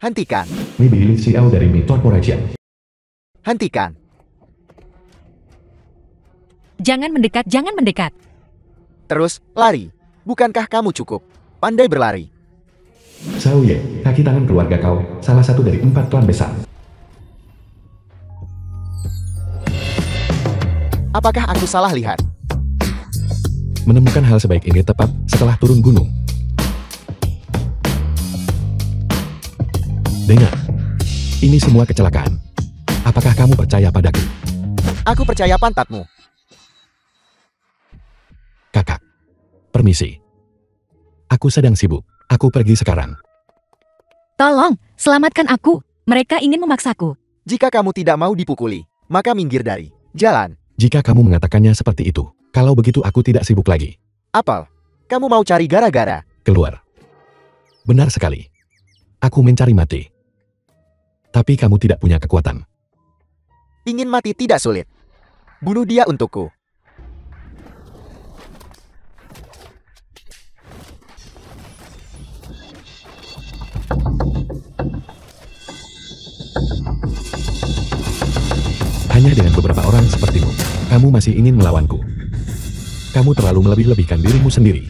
Hentikan. Mi Billy CEO dari Mi Corporation. Hentikan. Jangan mendekat, jangan mendekat. Terus, lari. Bukankah kamu cukup pandai berlari? Xiao Ye, kaki tangan keluarga kau, salah satu dari 4 klan besar. Apakah aku salah lihat? Menemukan hal sebaik ini tepat setelah turun gunung. Dengar, ini semua kecelakaan. Apakah kamu percaya padaku? Aku percaya pantatmu. Kakak, permisi. Aku sedang sibuk. Aku pergi sekarang. Tolong, selamatkan aku. Mereka ingin memaksaku. Jika kamu tidak mau dipukuli, maka minggir dari jalan. Jika kamu mengatakannya seperti itu, kalau begitu aku tidak sibuk lagi. Apel, kamu mau cari gara-gara? Keluar. Benar sekali. Aku mencari mati. Tapi kamu tidak punya kekuatan. Ingin mati tidak sulit. Bunuh dia untukku. Hanya dengan beberapa orang sepertimu, kamu masih ingin melawanku. Kamu terlalu melebih-lebihkan dirimu sendiri.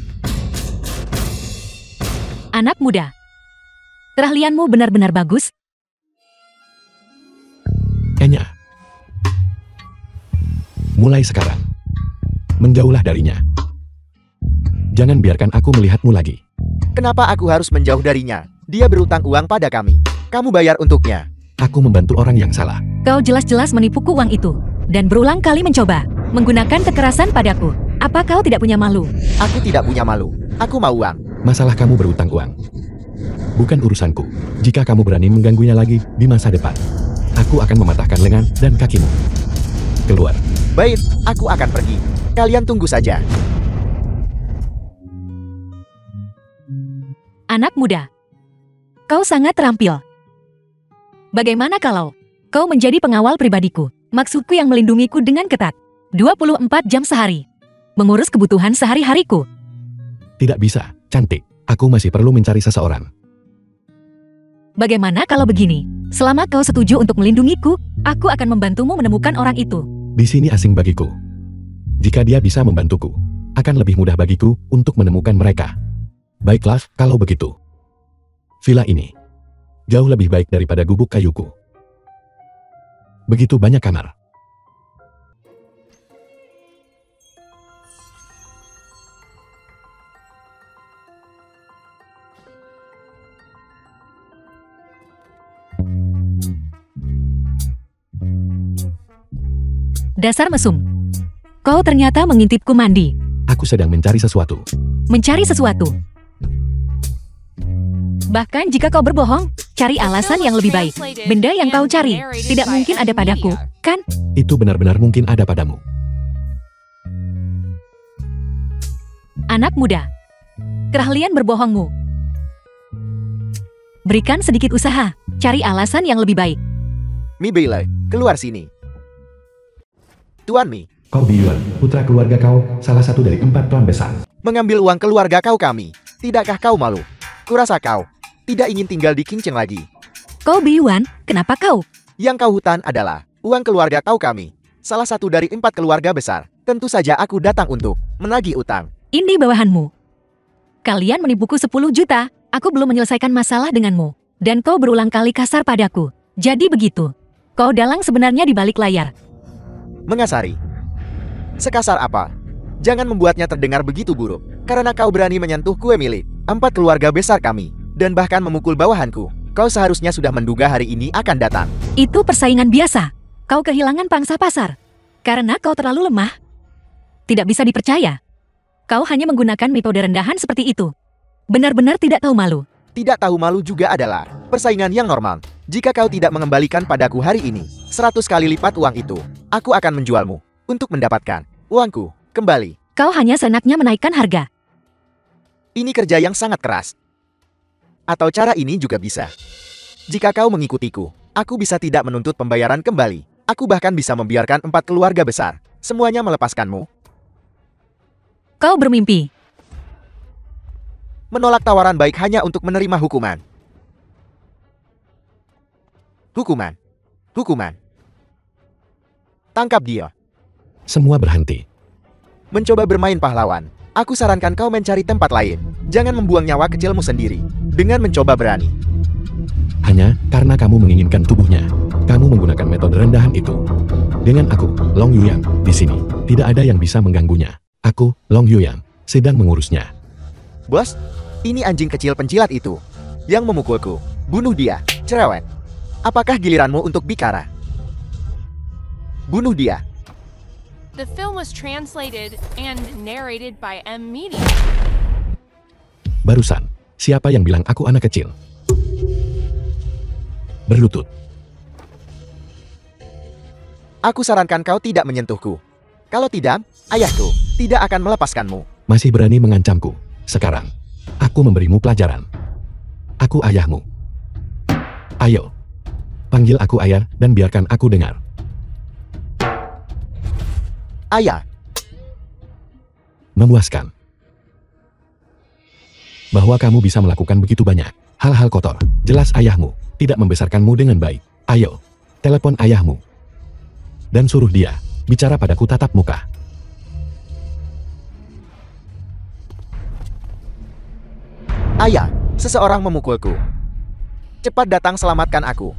Anak muda. Keahlianmu benar-benar bagus. Enya. Mulai sekarang, menjauhlah darinya. Jangan biarkan aku melihatmu lagi. Kenapa aku harus menjauh darinya? Dia berutang uang pada kami. Kamu bayar untuknya. Aku membantu orang yang salah. Kau jelas-jelas menipuku uang itu. Dan berulang kali mencoba menggunakan kekerasan padaku. Apa kau tidak punya malu? Aku tidak punya malu. Aku mau uang. Masalah kamu berutang uang. Bukan urusanku. Jika kamu berani mengganggunya lagi di masa depan, aku akan mematahkan lengan dan kakimu. Keluar. Baik, aku akan pergi. Kalian tunggu saja. Anak muda. Kau sangat terampil. Bagaimana kalau kau menjadi pengawal pribadiku? Maksudku yang melindungiku dengan ketat. 24 jam sehari. Mengurus kebutuhan sehari-hariku. Tidak bisa, cantik. Aku masih perlu mencari seseorang. Bagaimana kalau begini? Selama kau setuju untuk melindungiku, aku akan membantumu menemukan orang itu. Di sini asing bagiku. Jika dia bisa membantuku, akan lebih mudah bagiku untuk menemukan mereka. Baiklah, kalau begitu. Villa ini jauh lebih baik daripada gubuk kayuku. Begitu banyak kamar. Dasar mesum. Kau ternyata mengintipku mandi. Aku sedang mencari sesuatu. Mencari sesuatu. Bahkan jika kau berbohong, cari alasan yang lebih baik. Benda yang kau cari tidak mungkin ada padaku, kan? Itu benar-benar mungkin ada padamu. Anak muda. Keahlian berbohongmu. Berikan sedikit usaha, cari alasan yang lebih baik. Mi Bailey, keluar sini. Tuan Mi, Kau Biyuan, putra keluarga kau, salah satu dari 4 klan besar. mengambil uang keluarga kau kami. Tidakkah kau malu? Kurasa kau tidak ingin tinggal di Qingcheng lagi. Kau Biyuan, kenapa kau? Yang kau hutan adalah uang keluarga kau kami. Salah satu dari 4 keluarga besar. Tentu saja aku datang untuk menagih utang. Ini bawahanmu. Kalian menipuku 10 juta, aku belum menyelesaikan masalah denganmu. Dan kau berulang kali kasar padaku. Jadi begitu. Kau dalang sebenarnya di balik layar. Mengasari. Sekasar apa? Jangan membuatnya terdengar begitu buruk. Karena kau berani menyentuh kue milik 4 keluarga besar kami. Dan bahkan memukul bawahanku. Kau seharusnya sudah menduga hari ini akan datang. Itu persaingan biasa. Kau kehilangan pangsa pasar. Karena kau terlalu lemah. Tidak bisa dipercaya. Kau hanya menggunakan metode rendahan seperti itu. Benar-benar tidak tahu malu. Tidak tahu malu juga adalah persaingan yang normal. Jika kau tidak mengembalikan padaku hari ini 100 kali lipat uang itu, aku akan menjualmu untuk mendapatkan uangku kembali. Kau hanya seenaknya menaikkan harga. Ini kerja yang sangat keras. Atau cara ini juga bisa. Jika kau mengikutiku, aku bisa tidak menuntut pembayaran kembali. Aku bahkan bisa membiarkan 4 keluarga besar semuanya melepaskanmu. Kau bermimpi. Menolak tawaran baik hanya untuk menerima hukuman. Hukuman. Hukuman. Tangkap dia. Semua berhenti. Mencoba bermain pahlawan. Aku sarankan kau mencari tempat lain. Jangan membuang nyawa kecilmu sendiri dengan mencoba berani. Hanya karena kamu menginginkan tubuhnya, kamu menggunakan metode rendahan itu. Dengan aku, Long Yuyang, di sini, tidak ada yang bisa mengganggunya. Aku, Long Yuyang, sedang mengurusnya. Bos, ini anjing kecil pencilat itu yang memukulku. Bunuh dia, cerewet. Apakah giliranmu untuk bicara? Bunuh dia. The film was translated and narrated by M Media. Barusan, siapa yang bilang aku anak kecil? Berlutut. Aku sarankan kau tidak menyentuhku. Kalau tidak, ayahku tidak akan melepaskanmu. Masih berani mengancamku. Sekarang, aku memberimu pelajaran. Aku ayahmu. Ayo, panggil aku ayah dan biarkan aku dengar. Ayah. Memuaskan. Bahwa kamu bisa melakukan begitu banyak hal-hal kotor. Jelas ayahmu tidak membesarkanmu dengan baik. Ayo, telepon ayahmu. Dan suruh dia bicara padaku tatap muka. Ayah, seseorang memukulku. Cepat datang selamatkan aku.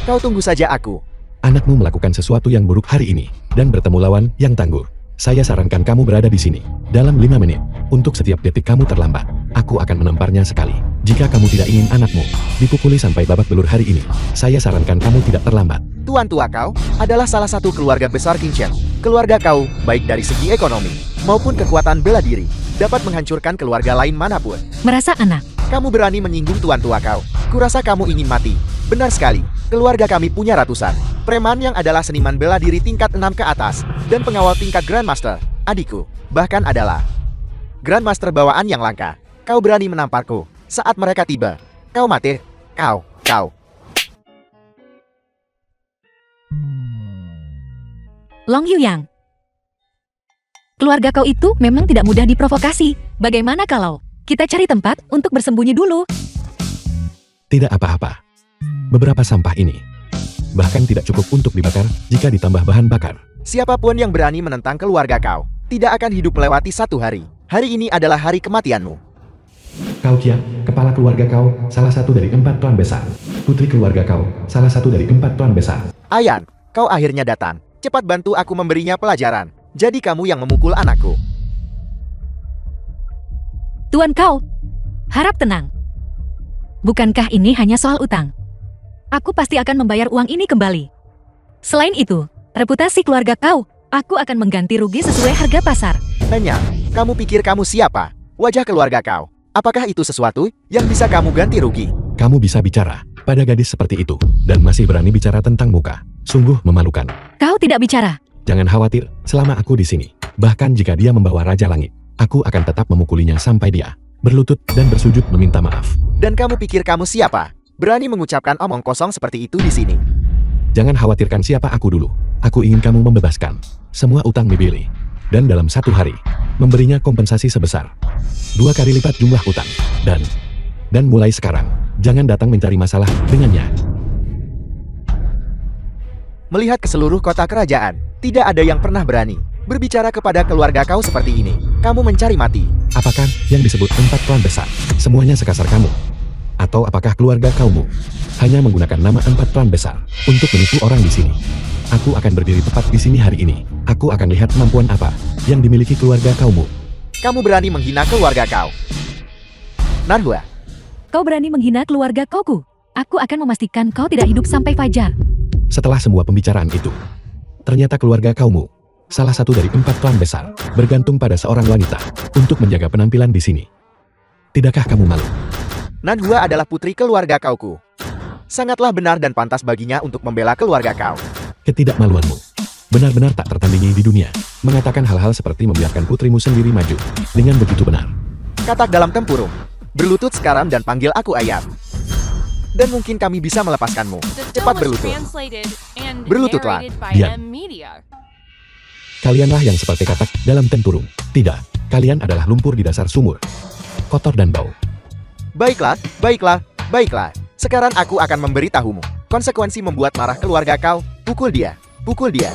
Kau tunggu saja aku. Anakmu melakukan sesuatu yang buruk hari ini, dan bertemu lawan yang tangguh. Saya sarankan kamu berada di sini, dalam 5 menit. Untuk setiap detik kamu terlambat, aku akan menamparnya sekali. Jika kamu tidak ingin anakmu dipukuli sampai babak belur hari ini, saya sarankan kamu tidak terlambat. Tuan tua kau adalah salah satu keluarga besar King Chen. Keluarga kau, baik dari segi ekonomi maupun kekuatan bela diri, dapat menghancurkan keluarga lain manapun. Merasa anak. Kamu berani menyinggung tuan tua kau. Kurasa kamu ingin mati. Benar sekali, keluarga kami punya ratusan preman yang adalah seniman bela diri tingkat 6 ke atas, dan pengawal tingkat Grandmaster. Adikku, bahkan adalah Grandmaster bawaan yang langka. Kau berani menamparku. Saat mereka tiba, kau mati. Kau. Long Yuyang. Keluarga kau itu memang tidak mudah diprovokasi. Bagaimana kalau kita cari tempat untuk bersembunyi dulu? Tidak apa-apa. Beberapa sampah ini bahkan tidak cukup untuk dibakar jika ditambah bahan bakar. Siapapun yang berani menentang keluarga kau tidak akan hidup melewati 1 hari. Hari ini adalah hari kematianmu. Kau Kia, kepala keluarga kau, salah satu dari 4 tuan besar. Putri keluarga kau, salah satu dari 4 tuan besar. Ayan, kau akhirnya datang. Cepat bantu aku memberinya pelajaran. Jadi kamu yang memukul anakku. Tuan kau, harap tenang. Bukankah ini hanya soal utang? Aku pasti akan membayar uang ini kembali. Selain itu, reputasi keluarga kau, aku akan mengganti rugi sesuai harga pasar. Nanya, kamu pikir kamu siapa? Wajah keluarga kau. Apakah itu sesuatu yang bisa kamu ganti rugi? Kamu bisa bicara pada gadis seperti itu, dan masih berani bicara tentang muka. Sungguh memalukan. Kau tidak bicara. Jangan khawatir, selama aku di sini. Bahkan jika dia membawa Raja Langit, aku akan tetap memukulinya sampai dia berlutut dan bersujud meminta maaf. Dan kamu pikir kamu siapa? Berani mengucapkan omong kosong seperti itu di sini. Jangan khawatirkan siapa aku dulu. Aku ingin kamu membebaskan semua utang Mibili. Dan dalam 1 hari, memberinya kompensasi sebesar 2 kali lipat jumlah utang. Dan mulai sekarang, jangan datang mencari masalah dengannya. Melihat ke seluruh kota kerajaan, tidak ada yang pernah berani berbicara kepada keluarga kau seperti ini. Kamu mencari mati. Apakah yang disebut 4 tuan besar semuanya sekasar kamu? Atau apakah keluarga kaumu hanya menggunakan nama 4 tuan besar untuk menipu orang di sini? Aku akan berdiri tepat di sini hari ini. Aku akan lihat kemampuan apa yang dimiliki keluarga kaumu. Kamu berani menghina keluarga kau. Narhua. Kau berani menghina keluarga kauku. Aku akan memastikan kau tidak hidup sampai fajar. Setelah semua pembicaraan itu, ternyata keluarga kaumu, salah satu dari 4 tuan besar, bergantung pada seorang wanita untuk menjaga penampilan di sini. Tidakkah kamu malu? Nanhua adalah putri keluarga kauku. Sangatlah benar dan pantas baginya untuk membela keluarga kau. Ketidakmaluanmu benar-benar tak tertandingi di dunia. Mengatakan hal-hal seperti membiarkan putrimu sendiri maju dengan begitu benar. Katak dalam tempurung. Berlutut sekarang dan panggil aku ayam. Dan mungkin kami bisa melepaskanmu. Cepat berlutut. Berlututlah. Diam. Kalianlah yang seperti katak dalam tempurung. Tidak, kalian adalah lumpur di dasar sumur. Kotor dan bau. Baiklah, baiklah, baiklah. Sekarang aku akan memberitahumu konsekuensi membuat marah keluarga kau. Pukul dia, pukul dia.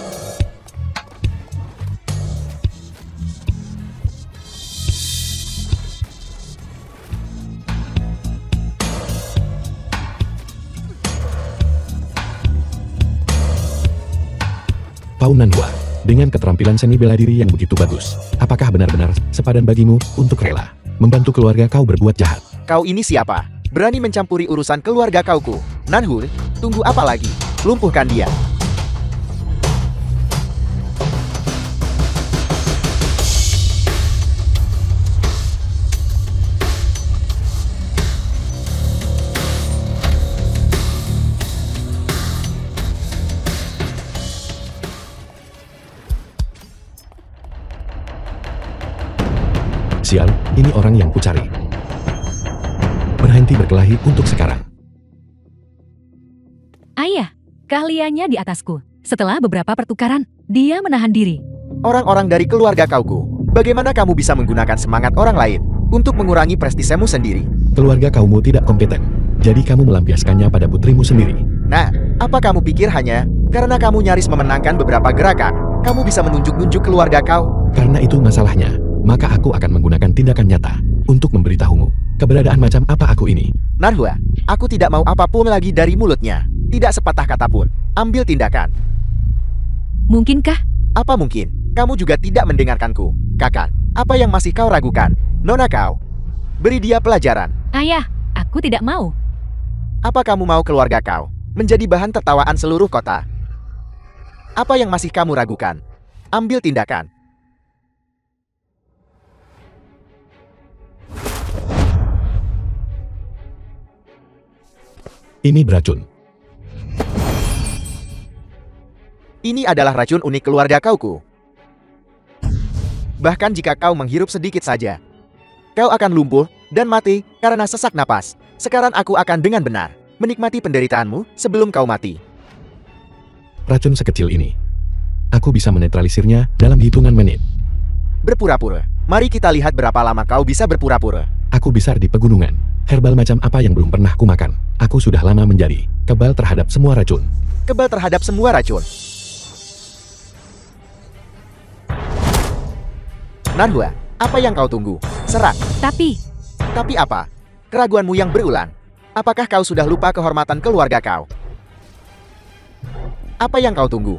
Pau Nanhua, dengan keterampilan seni bela diri yang begitu bagus, apakah benar-benar sepadan bagimu untuk rela membantu keluarga kau berbuat jahat? Kau ini siapa? Berani mencampuri urusan keluarga kauku. Nanhu, tunggu apa lagi? Lumpuhkan dia. Sial, ini orang yang kucari. Berhenti berkelahi untuk sekarang. Ayah, keahliannya di atasku. Setelah beberapa pertukaran, dia menahan diri. Orang-orang dari keluarga kauku, bagaimana kamu bisa menggunakan semangat orang lain untuk mengurangi prestisemu sendiri? Keluarga kaumu tidak kompeten, jadi kamu melampiaskannya pada putrimu sendiri. Nah, apa kamu pikir hanya karena kamu nyaris memenangkan beberapa gerakan, kamu bisa menunjuk-nunjuk keluarga kau? Karena itu masalahnya, maka aku akan menggunakan tindakan nyata untuk memberitahumu keberadaan macam apa aku ini. Nanhua, aku tidak mau apapun lagi dari mulutnya. Tidak sepatah kata pun. Ambil tindakan. Mungkinkah? Apa mungkin? Kamu juga tidak mendengarkanku. Kakak, apa yang masih kau ragukan? Nona kau. Beri dia pelajaran. Ayah, aku tidak mau. Apa kamu mau keluarga kau menjadi bahan tertawaan seluruh kota? Apa yang masih kamu ragukan? Ambil tindakan. Ini beracun. Ini adalah racun unik keluarga kauku. Bahkan jika kau menghirup sedikit saja, kau akan lumpuh dan mati karena sesak napas. Sekarang aku akan dengan benar menikmati penderitaanmu sebelum kau mati. Racun sekecil ini, aku bisa menetralisirnya dalam hitungan menit. Berpura-pura. Mari kita lihat berapa lama kau bisa berpura-pura. Aku besar di pegunungan. Herbal macam apa yang belum pernah kumakan. Aku sudah lama menjadi kebal terhadap semua racun. Kebal terhadap semua racun. Nanhua, apa yang kau tunggu? Serang. Tapi apa? Keraguanmu yang berulang. Apakah kau sudah lupa kehormatan keluarga kau? Apa yang kau tunggu?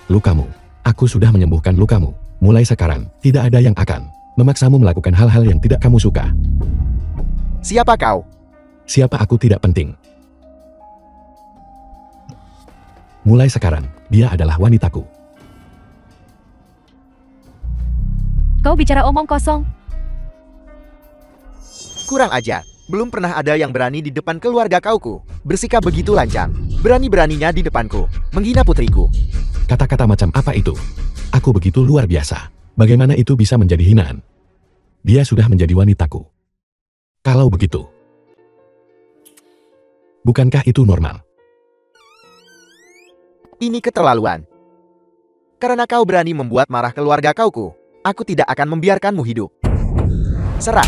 Lukamu. Aku sudah menyembuhkan lukamu. Mulai sekarang, tidak ada yang akan memaksamu melakukan hal-hal yang tidak kamu suka. Siapa kau? Siapa aku tidak penting. Mulai sekarang, dia adalah wanitaku. kau bicara omong kosong. Kurang ajar. Belum pernah ada yang berani di depan keluarga kauku bersikap begitu lancang. Berani-beraninya di depanku menghina putriku. Kata-kata macam apa itu? Aku begitu luar biasa. Bagaimana itu bisa menjadi hinaan? Dia sudah menjadi wanitaku. Kalau begitu, bukankah itu normal? Ini keterlaluan. Karena kau berani membuat marah keluarga kauku, aku tidak akan membiarkanmu hidup. Serang.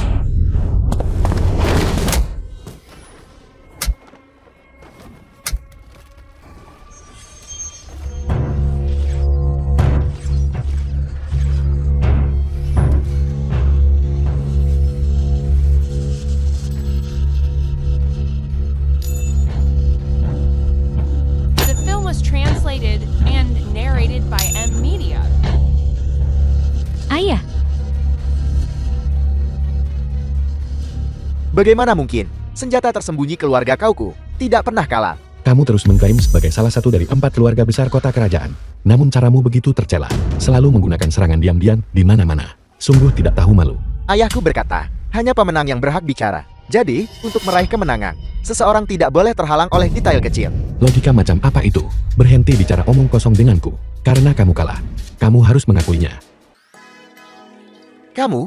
Translated and narrated by M Media. Ayah, Bagaimana mungkin? Senjata tersembunyi keluarga kauku tidak pernah kalah. Kamu terus mengklaim sebagai salah satu dari 4 keluarga besar kota kerajaan. Namun caramu begitu tercela. Selalu menggunakan serangan diam-diam di mana-mana. Sungguh tidak tahu malu. Ayahku berkata, hanya pemenang yang berhak bicara. Jadi, untuk meraih kemenangan, seseorang tidak boleh terhalang oleh detail kecil. Logika macam apa itu? Berhenti bicara omong kosong denganku. Karena kamu kalah. Kamu harus mengakuinya. Kamu.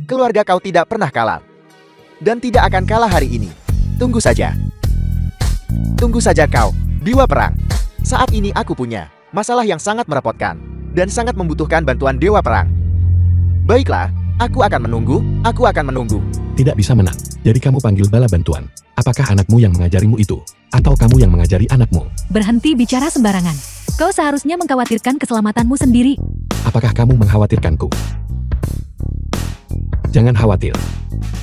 Keluarga kau tidak pernah kalah. Dan tidak akan kalah hari ini. Tunggu saja. Tunggu saja kau, Dewa Perang. Saat ini aku punya masalah yang sangat merepotkan dan sangat membutuhkan bantuan Dewa Perang. Baiklah, aku akan menunggu, aku akan menunggu. Tidak bisa menang, jadi kamu panggil bala bantuan. Apakah anakmu yang mengajarimu itu? Atau kamu yang mengajari anakmu? Berhenti bicara sembarangan. Kau seharusnya mengkhawatirkan keselamatanmu sendiri. Apakah kamu mengkhawatirkanku? Jangan khawatir.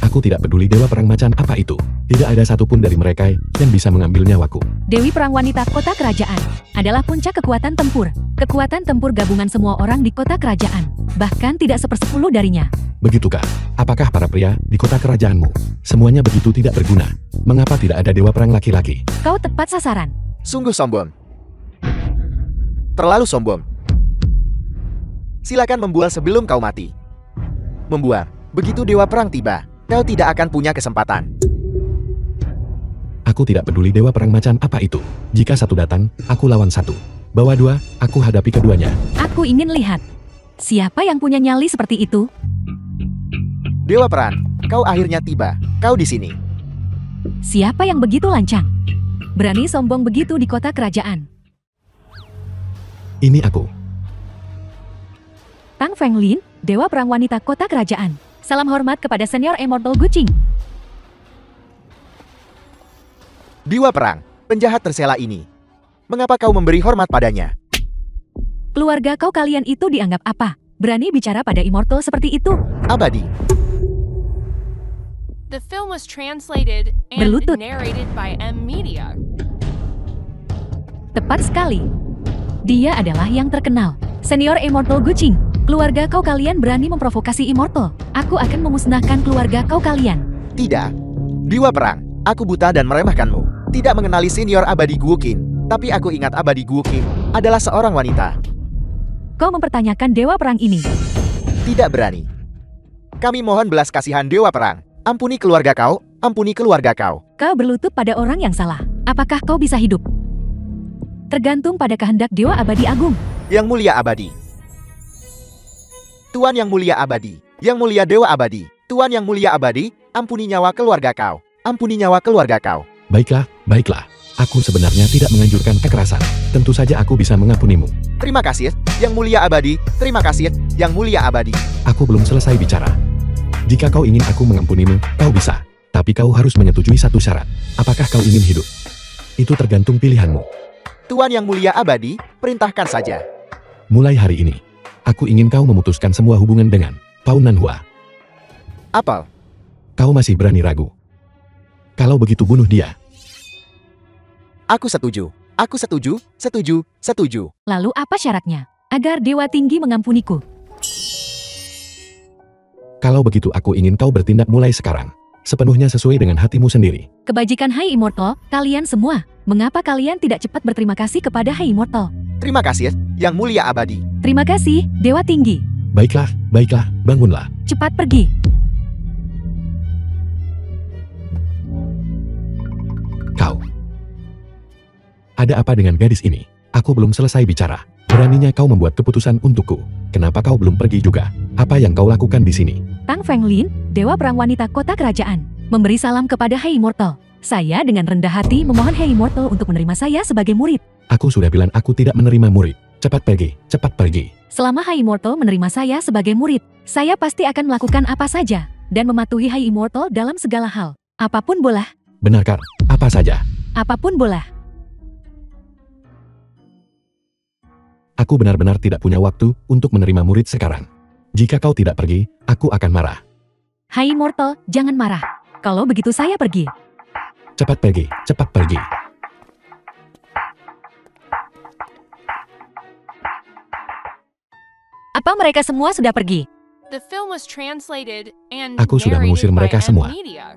Aku tidak peduli Dewa Perang macan apa itu. Tidak ada satupun dari mereka yang bisa mengambil nyawaku. Dewi Perang Wanita Kota Kerajaan adalah puncak kekuatan tempur. Kekuatan tempur gabungan semua orang di kota kerajaan. Bahkan tidak 1/10 darinya. Begitukah? Apakah para pria di kota kerajaanmu semuanya begitu tidak berguna? Mengapa tidak ada Dewa Perang laki-laki? Kau tepat sasaran. Sungguh sombong. Terlalu sombong. Silakan membual sebelum kau mati. Membual. Begitu Dewa Perang tiba, kau tidak akan punya kesempatan. Aku tidak peduli Dewa Perang macan apa itu. Jika satu datang, aku lawan satu. Bawa dua, aku hadapi keduanya. Aku ingin lihat. Siapa yang punya nyali seperti itu? Dewa Perang, kau akhirnya tiba. Kau di sini. Siapa yang begitu lancang? Berani sombong begitu di kota kerajaan. Ini aku. Tang Fenglin, Dewa Perang Wanita Kota Kerajaan. Salam hormat kepada Senior Immortal Guqing. Dewa Perang, penjahat tersela ini. Mengapa kau memberi hormat padanya? Keluarga kau kalian itu dianggap apa? Berani bicara pada Immortal seperti itu? Abadi. The film was translated and Berlutut. narrated by M Media. Tepat sekali. Dia adalah yang terkenal. Senior Immortal Guqing. Keluarga kau kalian berani memprovokasi Immortal. Aku akan memusnahkan keluarga kau kalian. Tidak. Dewa Perang, aku buta dan meremehkanmu. Tidak mengenali senior Abadi Guqing. Tapi aku ingat Abadi Guqing adalah seorang wanita. Kau mempertanyakan Dewa Perang ini. Tidak berani. Kami mohon belas kasihan Dewa Perang. Ampuni keluarga kau, ampuni keluarga kau. Kau berlutut pada orang yang salah. Apakah kau bisa hidup? Tergantung pada kehendak Dewa Abadi Agung. Yang mulia Abadi. Tuan yang mulia Abadi. Yang mulia Dewa Abadi. Tuan yang mulia Abadi, ampuni nyawa keluarga kau. Ampuni nyawa keluarga kau. Baiklah, baiklah. Aku sebenarnya tidak menganjurkan kekerasan. Tentu saja aku bisa mengampunimu. Terima kasih, Yang mulia Abadi. Terima kasih, Yang mulia Abadi. Aku belum selesai bicara. Jika kau ingin aku mengampunimu, kau bisa. Tapi kau harus menyetujui satu syarat. Apakah kau ingin hidup? Itu tergantung pilihanmu. Tuan yang mulia Abadi, perintahkan saja. Mulai hari ini, aku ingin kau memutuskan semua hubungan dengan Pau Nanhua. Apel. Kau masih berani ragu? Kalau begitu bunuh dia. Aku setuju. Aku setuju, setuju, setuju. Lalu apa syaratnya? Agar Dewa Tinggi mengampuniku. Kalau begitu aku ingin kau bertindak mulai sekarang. Sepenuhnya sesuai dengan hatimu sendiri. Kebajikan Hai Immortal, kalian semua. Mengapa kalian tidak cepat berterima kasih kepada Hai Immortal? Terima kasih, Yang mulia Abadi. Terima kasih, Dewa Tinggi. Baiklah, baiklah, bangunlah. Cepat pergi. Kau. Ada apa dengan gadis ini? Aku belum selesai bicara. Beraninya kau membuat keputusan untukku. Kenapa kau belum pergi juga? Apa yang kau lakukan di sini? Tang Fenglin, Dewa Perang Wanita Kota Kerajaan, memberi salam kepada Hai Immortal. Saya dengan rendah hati memohon Hai Immortal untuk menerima saya sebagai murid. Aku sudah bilang aku tidak menerima murid. Cepat pergi, cepat pergi. Selama Hai Immortal menerima saya sebagai murid, saya pasti akan melakukan apa saja dan mematuhi Hai Immortal dalam segala hal. Apapun boleh. Benarkah? Apa saja? Apapun boleh. Aku benar-benar tidak punya waktu untuk menerima murid sekarang. Jika kau tidak pergi, aku akan marah. Hai Immortal, jangan marah. Kalau begitu saya pergi. Cepat pergi, cepat pergi. Apa mereka semua sudah pergi? The film was translated and Aku sudah mengusir narrated by mereka M semua. Media.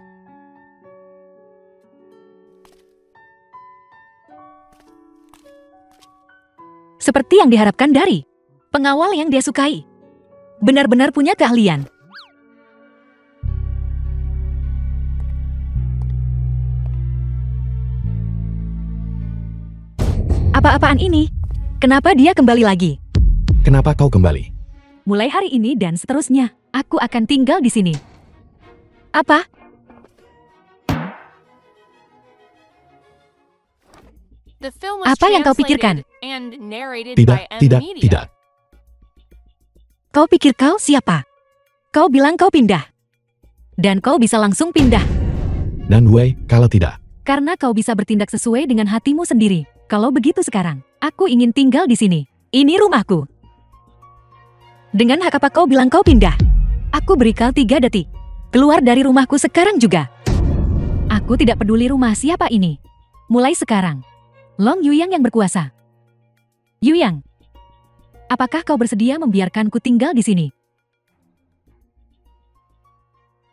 Seperti yang diharapkan dari pengawal yang dia sukai. Benar-benar punya keahlian. Apa-apaan ini? Kenapa dia kembali lagi? Kenapa kau kembali? Mulai hari ini dan seterusnya, Aku akan tinggal di sini. Apa? The film was Apa yang kau pikirkan? translated and narrated Tidak, by M tidak, Media. tidak. Kau pikir kau siapa? Kau bilang kau pindah. Dan kau bisa langsung pindah. Dan Wei, kalau tidak, Karena kau bisa bertindak sesuai dengan hatimu sendiri. Kalau begitu sekarang, aku ingin tinggal di sini. Ini rumahku. Dengan hak apa kau bilang kau pindah? Aku beri kau 3 detik. Keluar dari rumahku sekarang juga. Aku tidak peduli rumah siapa ini. Mulai sekarang. Long Yuyang yang berkuasa. Yuyang, apakah kau bersedia membiarkanku tinggal di sini?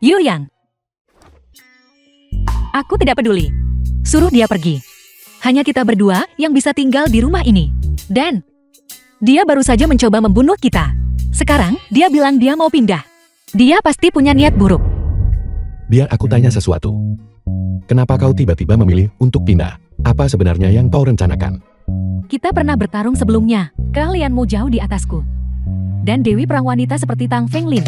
Yuyang. Aku tidak peduli. Suruh dia pergi. Hanya kita berdua yang bisa tinggal di rumah ini. Dan dia baru saja mencoba membunuh kita. Sekarang dia bilang dia mau pindah. Dia pasti punya niat buruk. biar aku tanya sesuatu. Kenapa kau tiba-tiba memilih untuk pindah? Apa sebenarnya yang kau rencanakan? Kita pernah bertarung sebelumnya. Keahlianmu jauh di atasku. Dan Dewi Perang Wanita seperti Tang Fenglin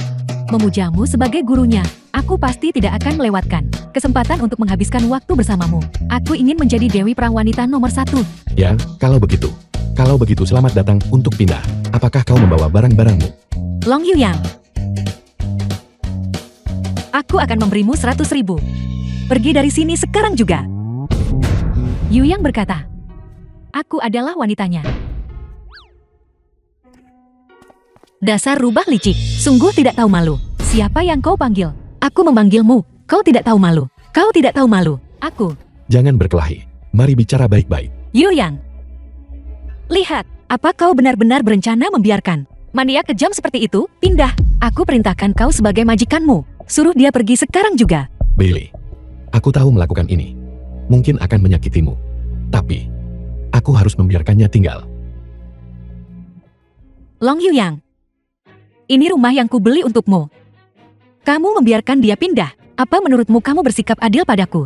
memujamu sebagai gurunya. Aku pasti tidak akan melewatkan kesempatan untuk menghabiskan waktu bersamamu. Aku ingin menjadi Dewi Perang Wanita nomor 1. Ya, kalau begitu. Kalau begitu selamat datang untuk pindah. Apakah kau membawa barang-barangmu? Long Yuyang. Aku akan memberimu 100.000. Pergi dari sini sekarang juga. Yuyang berkata, aku adalah wanitanya. Dasar rubah licik, sungguh tidak tahu malu. Siapa yang kau panggil? Aku memanggilmu. Kau tidak tahu malu. Kau tidak tahu malu. Aku. Jangan berkelahi. Mari bicara baik-baik. Yuyang. Lihat, apa kau benar-benar berencana membiarkan maniak kejam seperti itu pindah? Aku perintahkan kau sebagai majikanmu. Suruh dia pergi sekarang juga. Bailey, aku tahu melakukan ini mungkin akan menyakitimu. Tapi, aku harus membiarkannya tinggal. Long Yuyang. Ini rumah yang kubeli untukmu. Kamu membiarkan dia pindah. Apa menurutmu kamu bersikap adil padaku?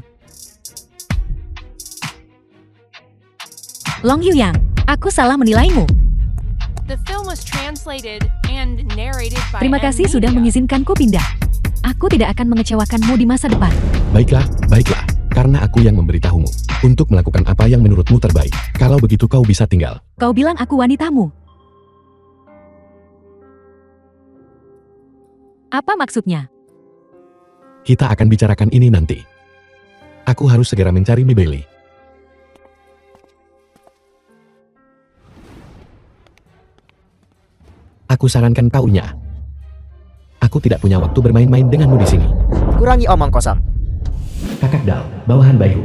Long Yuyang, aku salah menilaimu. The film was translated and narrated by Terima M kasih sudah Media. mengizinkanku pindah. Aku tidak akan mengecewakanmu di masa depan. Baiklah, baiklah. Karena aku yang memberitahumu untuk melakukan apa yang menurutmu terbaik. Kalau begitu kau bisa tinggal. Kau bilang aku wanitamu. Apa maksudnya? Kita akan bicarakan ini nanti. Aku harus segera mencari Mi Bailey. Aku sarankan kau Nya. Aku tidak punya waktu bermain-main denganmu di sini. Kurangi omong kosong. Kakak Dal, bawahan Bayu.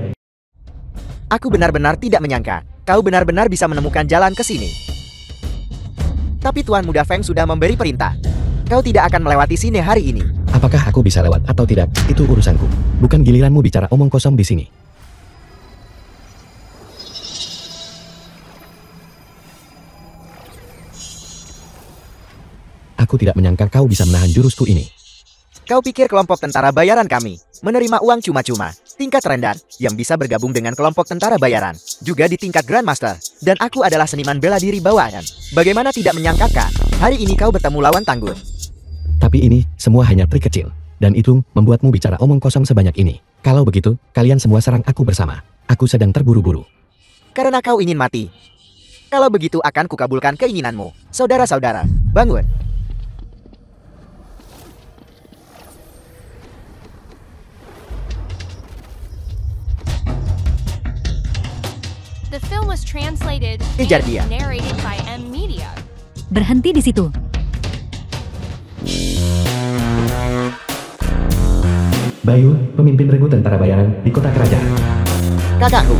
Aku benar-benar tidak menyangka kau benar-benar bisa menemukan jalan ke sini. Tapi Tuan Muda Feng sudah memberi perintah. Kau tidak akan melewati sini hari ini. Apakah aku bisa lewat atau tidak, itu urusanku. Bukan giliranmu bicara omong kosong di sini. Aku tidak menyangka kau bisa menahan jurusku ini. Kau pikir kelompok tentara bayaran kami menerima uang cuma-cuma, tingkat rendah, yang bisa bergabung dengan kelompok tentara bayaran, juga di tingkat Grandmaster, dan aku adalah seniman bela diri bawahan. Bagaimana tidak menyangkakan, hari ini kau bertemu lawan tangguh. Tapi ini semua hanya trik kecil, dan itu membuatmu bicara omong kosong sebanyak ini. Kalau begitu, kalian semua serang aku bersama. Aku sedang terburu-buru. Karena kau ingin mati. Kalau begitu akan kukabulkan keinginanmu. Saudara-saudara, bangun. The film was translated Kejar and dia. narrated by M Media. Berhenti di situ. Bayu, pemimpin regu tentara bayaran di kota kerajaan. Kakakku.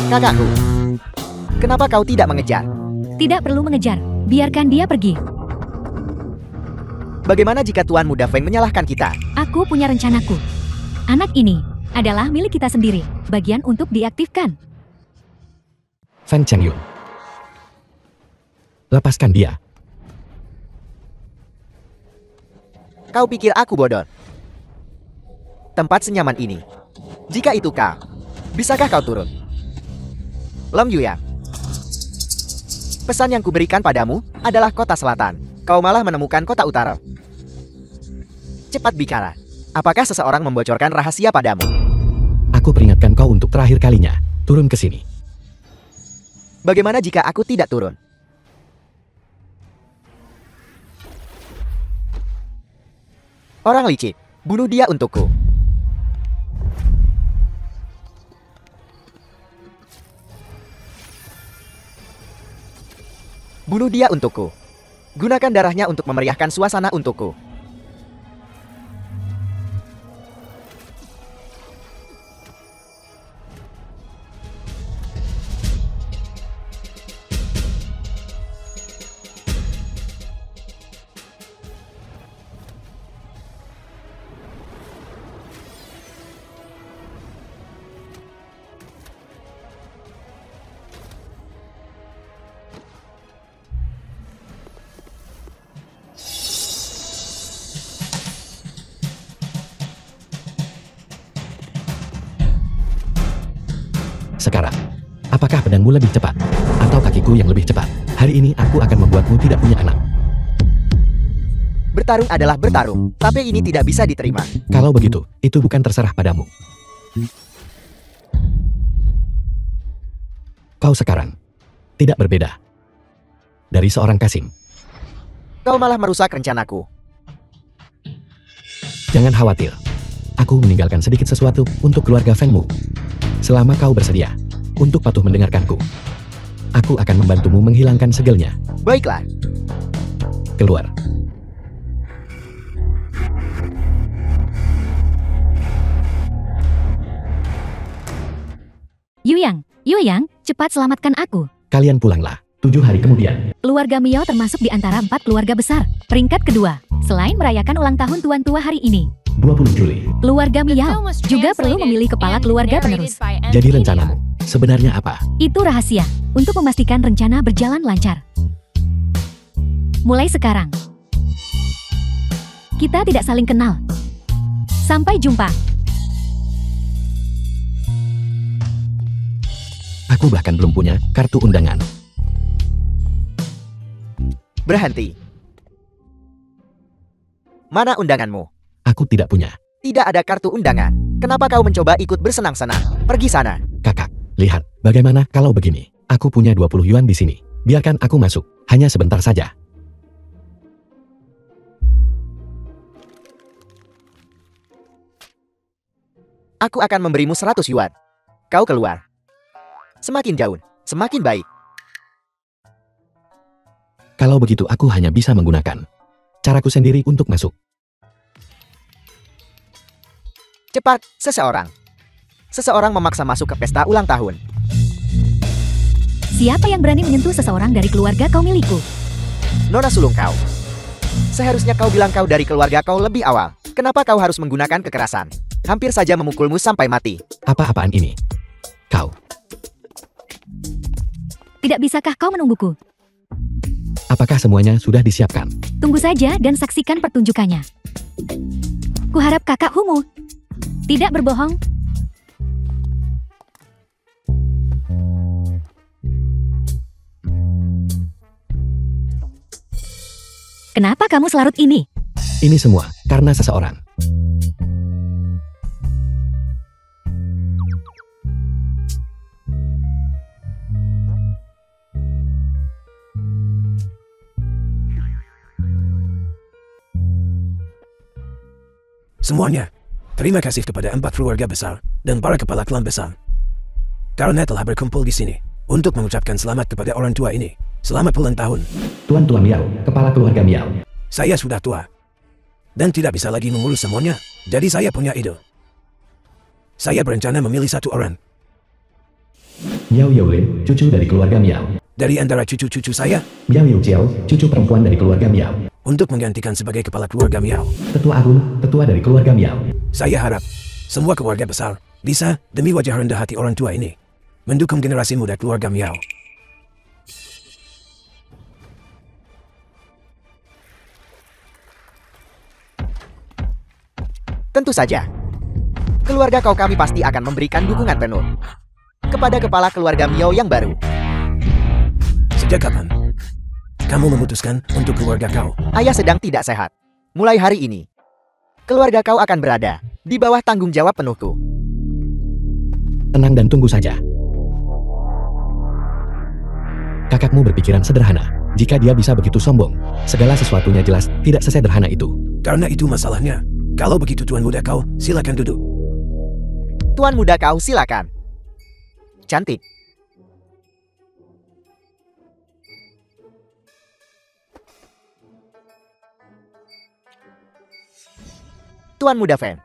Kakakku. Kenapa kau tidak mengejar? Tidak perlu mengejar. Biarkan dia pergi. Bagaimana jika Tuan Muda Feng menyalahkan kita? Aku punya rencanaku. Anak ini adalah milik kita sendiri. Bagian untuk diaktifkan. Fan Changyun. Lepaskan dia. Kau pikir aku bodoh? Tempat senyaman ini. Jika itu kau, bisakah kau turun? Long Yuyang. Pesan yang kuberikan padamu adalah kota selatan. Kau malah menemukan kota utara. Cepat bicara. Apakah seseorang membocorkan rahasia padamu? Aku peringatkan kau untuk terakhir kalinya. Turun ke sini. Bagaimana jika aku tidak turun? Orang licik, bunuh dia untukku. Bunuh dia untukku. Gunakan darahnya untuk memeriahkan suasana untukku. Sekarang, apakah pedangmu lebih cepat? Atau kakiku yang lebih cepat? Hari ini aku akan membuatmu tidak punya anak. Bertarung adalah bertarung, tapi ini tidak bisa diterima. Kalau begitu, itu bukan terserah padamu. Kau sekarang tidak berbeda dari seorang Kasim. Kau malah merusak rencanaku. Jangan khawatir. Aku meninggalkan sedikit sesuatu untuk keluarga Fengmu. Selama kau bersedia untuk patuh mendengarkanku, aku akan membantumu menghilangkan segelnya. Baiklah. Keluar. Yuyang, cepat selamatkan aku. Kalian pulanglah. 7 hari kemudian. Keluarga Miao termasuk di antara 4 keluarga besar. Peringkat kedua, selain merayakan ulang tahun tuan tua hari ini, 20 Juli. keluarga The Miao film was juga perlu translated memilih kepala and keluarga narrated penerus. by Jadi NVIDIA. rencanamu sebenarnya apa? Itu rahasia, untuk memastikan rencana berjalan lancar. Mulai sekarang, kita tidak saling kenal. Sampai jumpa. Aku bahkan belum punya kartu undangan. Berhenti. Mana undanganmu? Aku tidak punya. Tidak ada kartu undangan. Kenapa kau mencoba ikut bersenang-senang? Pergi sana. Kakak, lihat, bagaimana kalau begini? Aku punya 20 yuan di sini. Biarkan aku masuk, hanya sebentar saja. Aku akan memberimu 100 yuan. Kau keluar. Semakin jauh, semakin baik. Kalau begitu aku hanya bisa menggunakan caraku sendiri untuk masuk. Cepat, seseorang. Seseorang memaksa masuk ke pesta ulang tahun. Siapa yang berani menyentuh seseorang dari keluarga kau milikku? Nona sulung kau. Seharusnya kau bilang kau dari keluarga kau lebih awal. Kenapa kau harus menggunakan kekerasan? Hampir saja memukulmu sampai mati. Apa-apaan ini? Kau, Tidak bisakah kau menungguku? apakah semuanya sudah disiapkan? Tunggu saja dan saksikan pertunjukannya. Kuharap kakak Humu tidak berbohong. Kenapa kamu selarut ini? Ini semua karena seseorang. Semuanya, terima kasih kepada 4 keluarga besar dan para kepala klan besar. Karena telah berkumpul di sini untuk mengucapkan selamat kepada orang tua ini. Selamat ulang tahun. Tuan Miao, kepala keluarga Miao. Saya sudah tua dan tidak bisa lagi mengurus semuanya, jadi saya punya ide. Saya berencana memilih 1 orang Miao Yaolin, cucu dari keluarga Miao. dari antara cucu-cucu saya Miao Yaojiao, cucu perempuan dari keluarga Miao. untuk menggantikan sebagai kepala keluarga Miao. Tetua Agung, tetua dari keluarga Miao. Saya harap semua keluarga besar bisa, demi wajah rendah hati orang tua ini, mendukung generasi muda keluarga Miao. Tentu saja. Keluarga kau kami pasti akan memberikan dukungan penuh kepada kepala keluarga Miao yang baru. Sejak kapan kamu memutuskan untuk keluarga kau. Ayah sedang tidak sehat. Mulai hari ini, keluarga kau akan berada di bawah tanggung jawab penuhku. Tenang dan tunggu saja. Kakakmu berpikiran sederhana. Jika dia bisa begitu sombong, segala sesuatunya jelas tidak sesederhana itu. Karena itu masalahnya. Kalau begitu tuan muda kau, silakan duduk. Tuan muda kau silakan. Cantik. Tuan muda Fen,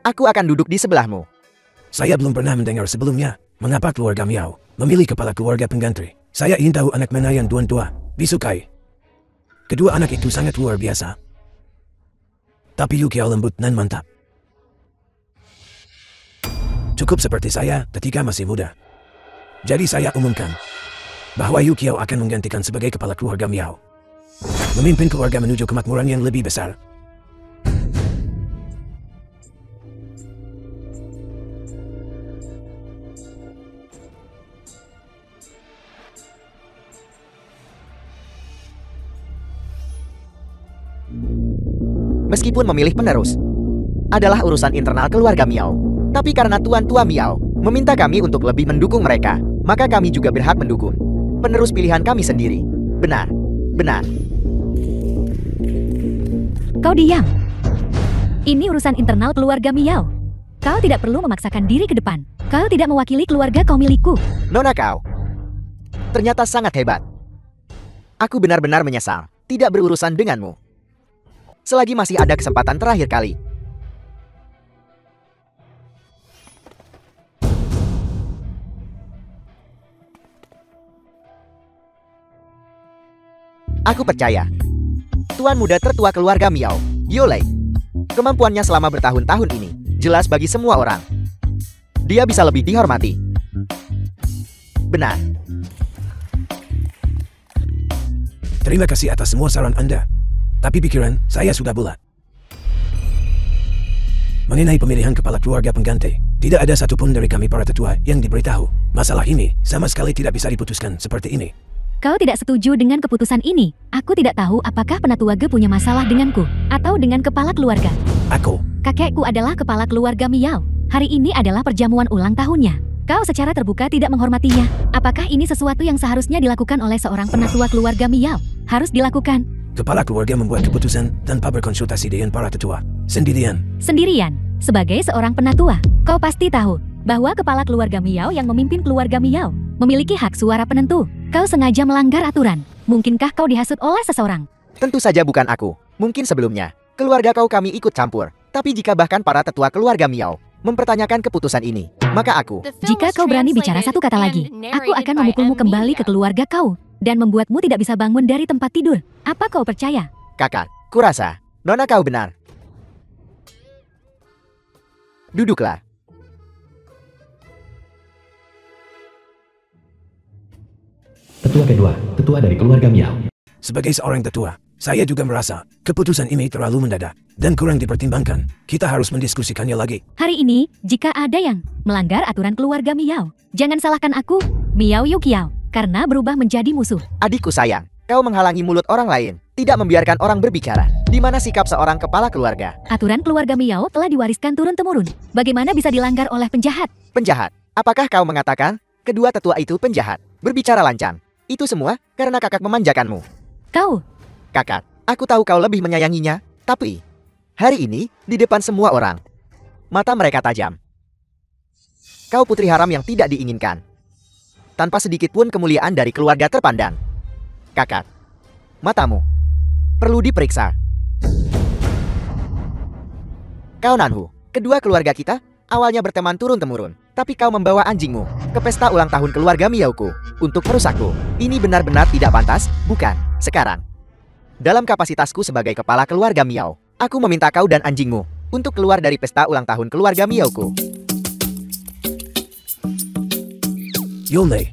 aku akan duduk di sebelahmu. Saya belum pernah mendengar sebelumnya. Mengapa keluarga Miao memilih kepala keluarga pengganti? Saya ingin tahu anak mana yang tuan tua disukai. Kedua anak itu sangat luar biasa. Tapi Yu Qiao lembut dan mantap. Cukup seperti saya ketika masih muda. Jadi saya umumkan bahwa Yu Qiao akan menggantikan sebagai kepala keluarga Miao. Memimpin keluarga menuju kemakmuran yang lebih besar. Meskipun memilih penerus adalah urusan internal keluarga Miao, tapi karena Tuan Tua Miao meminta kami untuk lebih mendukung mereka, maka kami juga berhak mendukung penerus pilihan kami sendiri. Benar, benar. Kau diam. Ini urusan internal keluarga Miao. Kau tidak perlu memaksakan diri ke depan. Kau tidak mewakili keluarga kau milikku. Nona kau ternyata sangat hebat. Aku benar-benar menyesal tidak berurusan denganmu. Selagi masih ada kesempatan terakhir kali. Aku percaya Tuan muda tertua keluarga Miao, Yolei. Kemampuannya selama bertahun-tahun ini jelas bagi semua orang. Dia bisa lebih dihormati. Benar. Terima kasih atas semua saran Anda. Tapi pikiran saya sudah bulat. Mengenai pemilihan kepala keluarga pengganti, tidak ada satupun dari kami para tetua yang diberitahu. Masalah ini sama sekali tidak bisa diputuskan seperti ini. Kau tidak setuju dengan keputusan ini. Aku tidak tahu apakah Penatua Ge punya masalah denganku atau dengan kepala keluarga. Kakekku adalah kepala keluarga Miao. Hari ini adalah perjamuan ulang tahunnya. Kau secara terbuka tidak menghormatinya. Apakah ini sesuatu yang seharusnya dilakukan oleh seorang penatua keluarga Miao? Harus dilakukan. Kepala keluarga membuat keputusan tanpa berkonsultasi dengan para tetua. Sendirian. Sebagai seorang penatua, kau pasti tahu bahwa kepala keluarga Miao yang memimpin keluarga Miao memiliki hak suara penentu. Kau sengaja melanggar aturan. Mungkinkah kau dihasut oleh seseorang? Tentu saja bukan aku. Mungkin sebelumnya, keluarga kau kami ikut campur. Tapi jika bahkan para tetua keluarga Miao mempertanyakan keputusan ini, maka aku... Jika kau berani bicara satu kata lagi, aku akan memukulmu kembali ke keluarga kau dan membuatmu tidak bisa bangun dari tempat tidur. Apa kau percaya? Kakak, kurasa Nona kau benar. Duduklah. Tetua kedua, tetua dari keluarga Miao. Sebagai seorang tetua, saya juga merasa keputusan ini terlalu mendadak dan kurang dipertimbangkan. Kita harus mendiskusikannya lagi. Hari ini, jika ada yang melanggar aturan keluarga Miao, jangan salahkan aku, Miao Yu Qiao, karena berubah menjadi musuh. Adikku sayang, kau menghalangi mulut orang lain, tidak membiarkan orang berbicara. Di mana sikap seorang kepala keluarga? Aturan keluarga Miao telah diwariskan turun-temurun. Bagaimana bisa dilanggar oleh penjahat? Penjahat? Apakah kau mengatakan kedua tetua itu penjahat? Berbicara lancang. Itu semua karena kakak memanjakanmu. Kau? Kakak, aku tahu kau lebih menyayanginya, tapi hari ini di depan semua orang, mata mereka tajam. Kau putri haram yang tidak diinginkan. Tanpa sedikit pun kemuliaan dari keluarga terpandang. Kakak, matamu perlu diperiksa. Kau Nanhu, kedua keluarga kita awalnya berteman turun-temurun, tapi kau membawa anjingmu ke pesta ulang tahun keluarga Miaoku untuk merusakku. Ini benar-benar tidak pantas, bukan? Sekarang, dalam kapasitasku sebagai kepala keluarga Miao, aku meminta kau dan anjingmu untuk keluar dari pesta ulang tahun keluarga Miaoku. Yolei,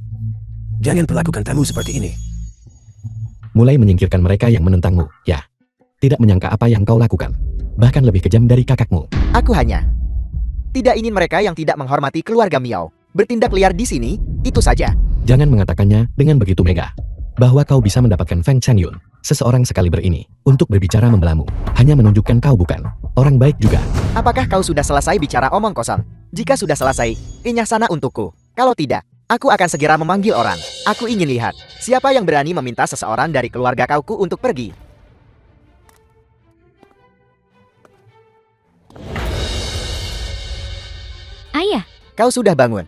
jangan perlakukan tamu seperti ini. Mulai menyingkirkan mereka yang menentangmu, ya. Tidak menyangka apa yang kau lakukan. Bahkan lebih kejam dari kakakmu. Aku hanya tidak ingin mereka yang tidak menghormati keluarga Miao bertindak liar di sini, itu saja. Jangan mengatakannya dengan begitu mega. bahwa kau bisa mendapatkan Feng Changyun, seseorang sekaliber ini, untuk berbicara membelamu. Hanya menunjukkan kau bukan orang baik juga. Apakah kau sudah selesai bicara omong kosong? Jika sudah selesai, inyah sana untukku. Kalau tidak, aku akan segera memanggil orang. Aku ingin lihat, siapa yang berani meminta seseorang dari keluarga kauku untuk pergi. Ayah, Kau sudah bangun.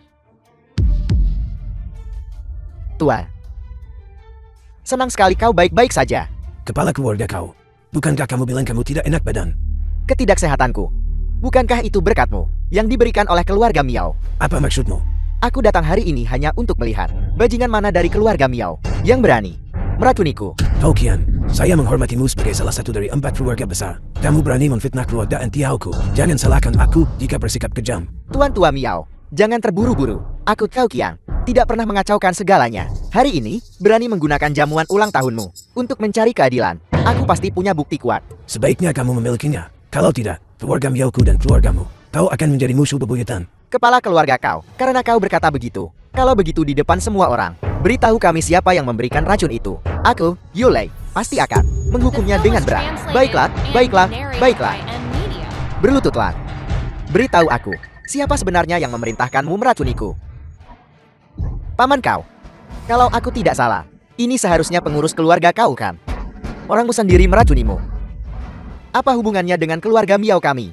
Tua. Senang sekali kau baik-baik saja. Kepala keluarga kau. Bukankah kamu bilang kamu tidak enak badan? Ketidaksehatanku. Bukankah itu berkatmu yang diberikan oleh keluarga Miao? Apa maksudmu? Aku datang hari ini hanya untuk melihat bajingan mana dari keluarga Miao yang berani meracuniku. Tao Qian, saya menghormatimu sebagai salah satu dari 4 keluarga besar. Kamu berani memfitnah keluarga Tiaoku. Jangan salahkan aku jika bersikap kejam. Tuan Tua Miao, jangan terburu-buru. Aku Tao Qian, tidak pernah mengacaukan segalanya. Hari ini, berani menggunakan jamuan ulang tahunmu untuk mencari keadilan. Aku pasti punya bukti kuat. Sebaiknya kamu memilikinya. Kalau tidak, keluarga Miaoku dan keluargamu, kau akan menjadi musuh bebuyutan. Kepala keluarga kau, karena kau berkata begitu. Kalau begitu di depan semua orang, beritahu kami siapa yang memberikan racun itu. Aku, Yulei, pasti akan menghukumnya dengan berat. Baiklah, baiklah, baiklah. Berlututlah. Beritahu aku, siapa sebenarnya yang memerintahkanmu meracuniku? Paman kau. Kalau aku tidak salah, ini seharusnya pengurus keluarga kau kan? Orangmu sendiri meracunimu. Apa hubungannya dengan keluarga Miao kami?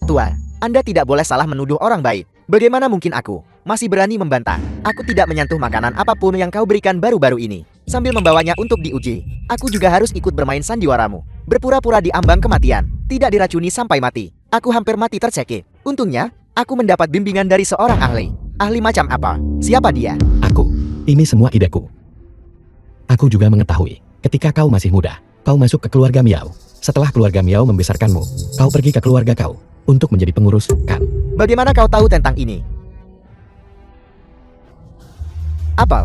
Tua, Anda tidak boleh salah menuduh orang baik. Bagaimana mungkin aku masih berani membantah? Aku tidak menyentuh makanan apapun yang kau berikan baru-baru ini. Sambil membawanya untuk diuji, aku juga harus ikut bermain sandiwaramu. Berpura-pura di ambang kematian, tidak diracuni sampai mati. Aku hampir mati tercekik. Untungnya, aku mendapat bimbingan dari seorang ahli. Ahli macam apa? Siapa dia? Aku. Ini semua ideku. Aku juga mengetahui, ketika kau masih muda, kau masuk ke keluarga Miao. Setelah keluarga Miao membesarkanmu, kau pergi ke keluarga kau untuk menjadi pengurus, kan? Bagaimana kau tahu tentang ini? Apel,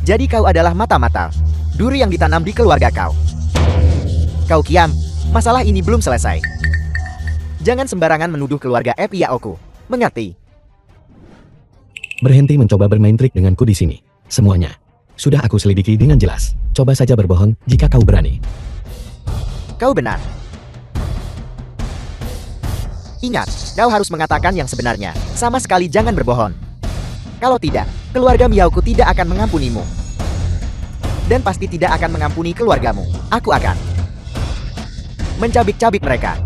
jadi kau adalah mata-mata duri yang ditanam di keluarga kau. Kau Qian, masalah ini belum selesai. Jangan sembarangan menuduh keluarga Yaoku. Mengerti? Berhenti mencoba bermain trik denganku di sini. Semuanya sudah aku selidiki dengan jelas. Coba saja berbohong jika kau berani. Kau benar. Ingat, kau harus mengatakan yang sebenarnya. Sama sekali jangan berbohong. Kalau tidak, keluarga Miaoku tidak akan mengampunimu. Dan pasti tidak akan mengampuni keluargamu. Aku akan mencabik-cabik mereka.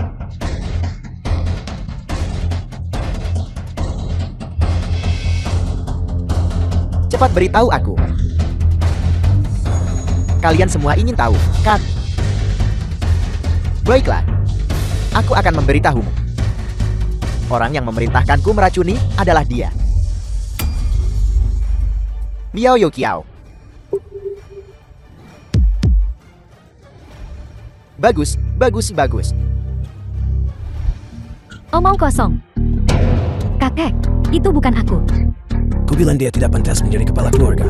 Cepat beritahu aku. Kalian semua ingin tahu, kan? Baiklah. Aku akan memberitahumu. Orang yang memerintahkanku meracuni adalah dia. Miao Youqiao. Bagus, bagus, bagus. omong kosong. Kakek, itu bukan aku. Kubilang dia tidak pantas menjadi kepala keluarga.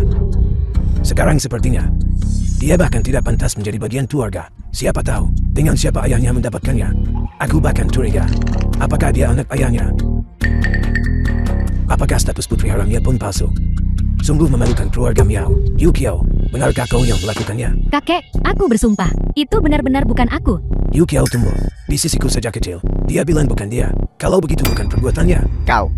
Sekarang sepertinya, dia bahkan tidak pantas menjadi bagian keluarga. Siapa tahu, dengan siapa ayahnya mendapatkannya. Aku bahkan curiga, apakah dia anak ayahnya? Apakah status putri haramnya pun palsu? Sungguh memalukan keluarga Miao. Youqiao, benarkah kau yang melakukannya? Kakek, aku bersumpah, itu benar-benar bukan aku. Youqiao tunggu, di sisiku sejak kecil. Dia bilang bukan dia. Kalau begitu bukan perbuatannya. Kau.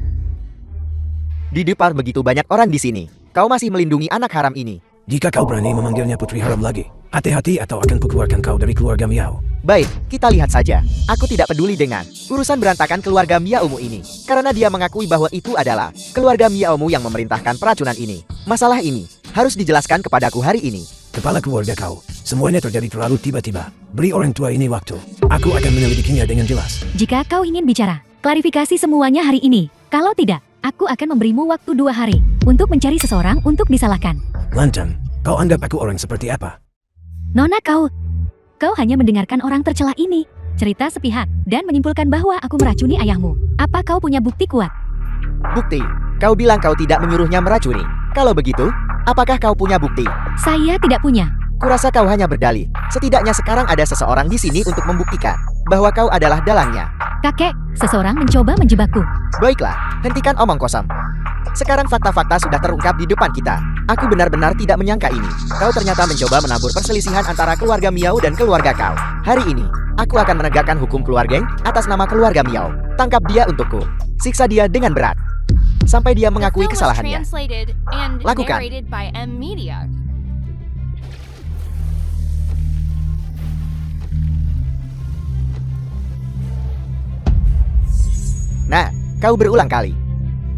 Di depan begitu banyak orang di sini. Kau masih melindungi anak haram ini. Jika kau berani memanggilnya putri haram lagi, hati-hati atau akan kukeluarkan kau dari keluarga Miao. Baik, kita lihat saja. Aku tidak peduli dengan urusan berantakan keluarga Miaomu ini. Karena dia mengakui bahwa itu adalah keluarga Miaomu yang memerintahkan peracunan ini. Masalah ini harus dijelaskan kepadaku hari ini. Kepala keluarga kau, semuanya terjadi terlalu tiba-tiba. Beri orang tua ini waktu. Aku akan menyelidikinya dengan jelas. Jika kau ingin bicara, klarifikasi semuanya hari ini. Kalau tidak, aku akan memberimu waktu 2 hari untuk mencari seseorang untuk disalahkan. Lantang, kau anggap aku orang seperti apa? Nona kau hanya mendengarkan orang tercela ini, cerita sepihak, dan menyimpulkan bahwa aku meracuni ayahmu. Apa kau punya bukti kuat? Bukti? Kau bilang kau tidak menyuruhnya meracuni. Kalau begitu, apakah kau punya bukti? Saya tidak punya. Kurasa kau hanya berdalih. Setidaknya sekarang ada seseorang di sini untuk membuktikan bahwa kau adalah dalangnya. Kakek, seseorang mencoba menjebakku. Baiklah, hentikan omong kosong. Sekarang fakta-fakta sudah terungkap di depan kita. Aku benar-benar tidak menyangka ini. Kau ternyata mencoba menabur perselisihan antara keluarga Miao dan keluarga kau. Hari ini, aku akan menegakkan hukum keluarga atas nama keluarga Miao. Tangkap dia untukku. Siksa dia dengan berat. Sampai dia The mengakui film was kesalahannya. translated and Lakukan. narrated by M Media. Nah, kau berulang kali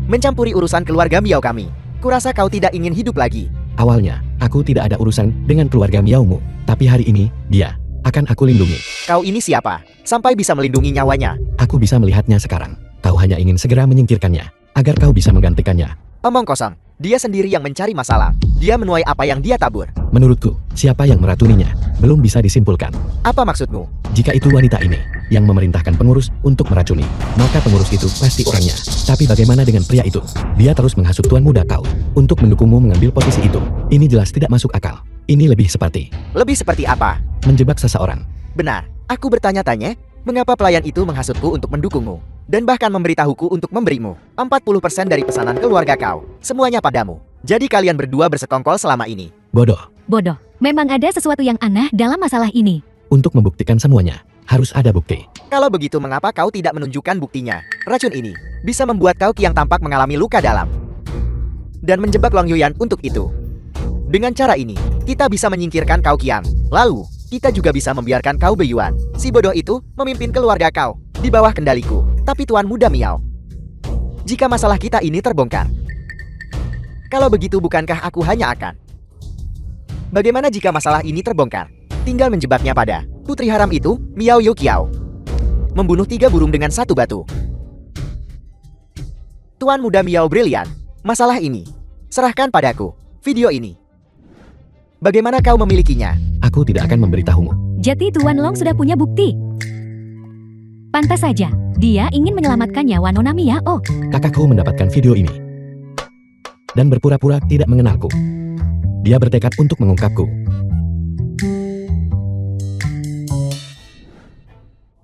mencampuri urusan keluarga Miao kami. Kurasa kau tidak ingin hidup lagi. Awalnya, aku tidak ada urusan dengan keluarga Miaomu. Tapi hari ini, dia akan aku lindungi. Kau ini siapa? Sampai bisa melindungi nyawanya. Aku bisa melihatnya sekarang. Kau hanya ingin segera menyingkirkannya, agar kau bisa menggantikannya. Omong kosong. Dia sendiri yang mencari masalah. Dia menuai apa yang dia tabur. Menurutku, siapa yang meracuninya, belum bisa disimpulkan. Apa maksudmu? Jika itu wanita ini, yang memerintahkan pengurus untuk meracuni, maka pengurus itu pasti orangnya. Tapi bagaimana dengan pria itu? Dia terus menghasut tuan muda kau, untuk mendukungmu mengambil posisi itu. Ini jelas tidak masuk akal. Ini lebih seperti Lebih seperti apa? menjebak seseorang. Benar. Aku bertanya-tanya, mengapa pelayan itu menghasutku untuk mendukungmu? Dan bahkan memberitahuku untuk memberimu 40% dari pesanan keluarga kau. Semuanya padamu. Jadi kalian berdua bersekongkol selama ini. Bodoh. Bodoh. Memang ada sesuatu yang aneh dalam masalah ini. Untuk membuktikan semuanya, harus ada bukti. Kalau begitu mengapa kau tidak menunjukkan buktinya? Racun ini bisa membuat kau Kiang tampak mengalami luka dalam. Dan menjebak Long Yuyan untuk itu. Dengan cara ini, kita bisa menyingkirkan kau Kiang. Lalu, kita juga bisa membiarkan kau Beiyuan, si bodoh itu, memimpin keluarga kau, di bawah kendaliku. Tapi Tuan Muda Miao, jika masalah kita ini terbongkar, kalau begitu bukankah aku hanya akan? Bagaimana jika masalah ini terbongkar? Tinggal menjebaknya pada putri haram itu, Miao Youqiao. Membunuh 3 burung dengan 1 batu. Tuan Muda Miao brilian. Masalah ini, serahkan padaku. Video ini. Bagaimana kau memilikinya? Aku tidak akan memberitahumu. Jadi Tuan Long sudah punya bukti. Pantas saja, dia ingin menyelamatkan nyawa Nona Miao. Kakakku mendapatkan video ini dan berpura-pura tidak mengenalku. Dia bertekad untuk mengungkapku.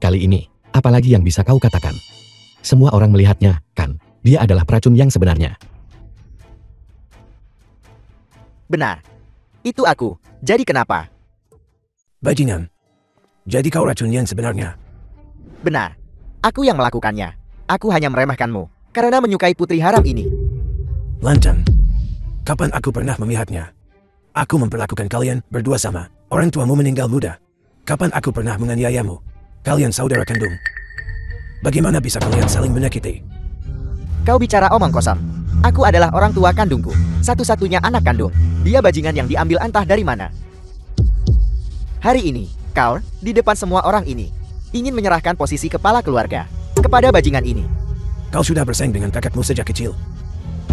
Kali ini, apalagi yang bisa kau katakan? Semua orang melihatnya, kan? Dia adalah peracun yang sebenarnya. Benar. Itu aku. Jadi kenapa? Bajingan. Jadi kau racun yang sebenarnya. Benar. Aku yang melakukannya. Aku hanya meremehkanmu karena menyukai putri haram ini. Lantang. Kapan aku pernah memihaknya? Aku memperlakukan kalian berdua sama. Orang tuamu meninggal muda. Kapan aku pernah menganiayamu? Kalian saudara kandung. Bagaimana bisa kalian saling menyakiti? Kau bicara omong kosong. Aku adalah orang tua kandungku. Satu-satunya anak kandung. Dia bajingan yang diambil entah dari mana. Hari ini, kau, di depan semua orang ini, ingin menyerahkan posisi kepala keluarga kepada bajingan ini. Kau sudah bersaing dengan kakakmu sejak kecil.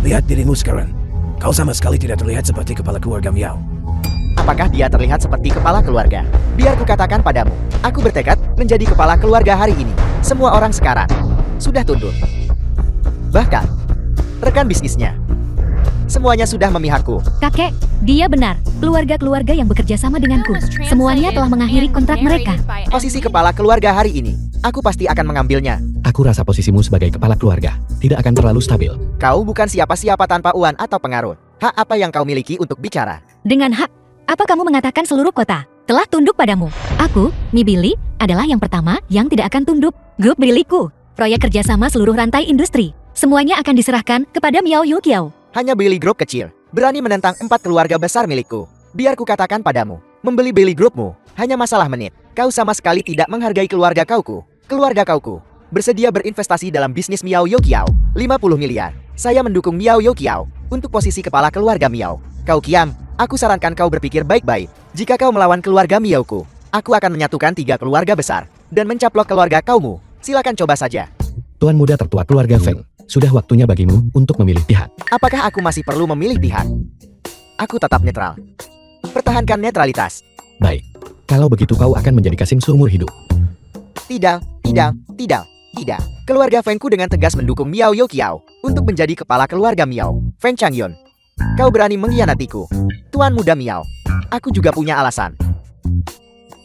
Lihat dirimu sekarang. Kau sama sekali tidak terlihat seperti kepala keluarga Miao. Apakah dia terlihat seperti kepala keluarga? Biar ku katakan padamu, aku bertekad menjadi kepala keluarga hari ini. Semua orang sekarang sudah tunduk. Bahkan, rekan bisnisnya, semuanya sudah memihakku. Kakek, dia benar. Keluarga-keluarga yang bekerja sama denganku, semuanya telah mengakhiri kontrak mereka. Posisi kepala keluarga hari ini, aku pasti akan mengambilnya. Aku rasa posisimu sebagai kepala keluarga tidak akan terlalu stabil. Kau bukan siapa-siapa tanpa uang atau pengaruh. Hak apa yang kau miliki untuk bicara? Dengan hak, apa kamu mengatakan seluruh kota telah tunduk padamu? Aku, Mi Billy, adalah yang pertama yang tidak akan tunduk. Grup Billyku, proyek kerjasama seluruh rantai industri, semuanya akan diserahkan kepada Miao Youqiao. Hanya Billy Group kecil, berani menentang 4 keluarga besar milikku. Biar ku katakan padamu, membeli Billy Groupmu hanya masalah menit. Kau sama sekali tidak menghargai keluarga kauku. Keluarga kauku bersedia berinvestasi dalam bisnis Miao Youqiao, 50 miliar. Saya mendukung Miao Youqiao untuk posisi kepala keluarga Miao. Kau Kiam, aku sarankan kau berpikir baik-baik. Jika kau melawan keluarga Miaoku, aku akan menyatukan 3 keluarga besar dan mencaplok keluarga kaumu. Silakan coba saja. Tuan muda tertua keluarga Feng, sudah waktunya bagimu untuk memilih pihak. Apakah aku masih perlu memilih pihak? Aku tetap netral. Pertahankan netralitas. Baik, kalau begitu kau akan menjadi kasim seumur hidup. Tidak. Keluarga Fengku dengan tegas mendukung Miao Youqiao untuk menjadi kepala keluarga Miao. Feng Changyun, kau berani mengkhianatiku. Tuan muda Miao, aku juga punya alasan.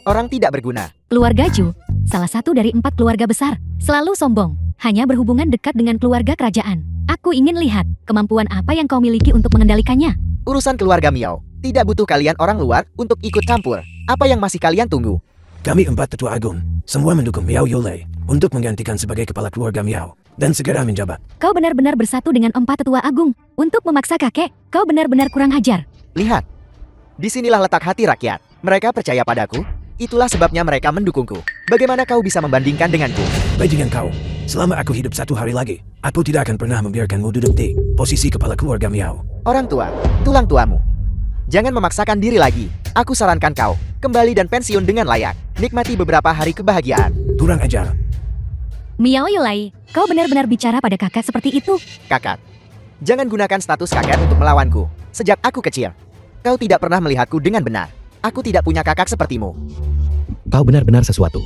Orang tidak berguna. Keluarga Ju, salah satu dari 4 keluarga besar, selalu sombong, hanya berhubungan dekat dengan keluarga kerajaan. Aku ingin lihat kemampuan apa yang kau miliki untuk mengendalikannya. Urusan keluarga Miao tidak butuh kalian orang luar untuk ikut campur. Apa yang masih kalian tunggu? Kami 4 tetua agung, semua mendukung Miao Yolei untuk menggantikan sebagai kepala keluarga Miao dan segera menjabat. Kau benar-benar bersatu dengan 4 tetua agung untuk memaksa kakek. Kau benar-benar kurang ajar. Lihat. Disinilah letak hati rakyat. Mereka percaya padaku. Itulah sebabnya mereka mendukungku. Bagaimana kau bisa membandingkan denganku? Bajingan kau, selama aku hidup 1 hari lagi, aku tidak akan pernah membiarkanmu duduk di posisi kepala keluarga Miao. Orang tua, tulang tuamu. Jangan memaksakan diri lagi. Aku sarankan kau, kembali dan pensiun dengan layak. Nikmati beberapa hari kebahagiaan. Kurang ajar. Miao Yolei, kau benar-benar bicara pada kakak seperti itu. Kakak, jangan gunakan status kakak untuk melawanku. Sejak aku kecil, kau tidak pernah melihatku dengan benar. Aku tidak punya kakak sepertimu. Kau benar-benar sesuatu.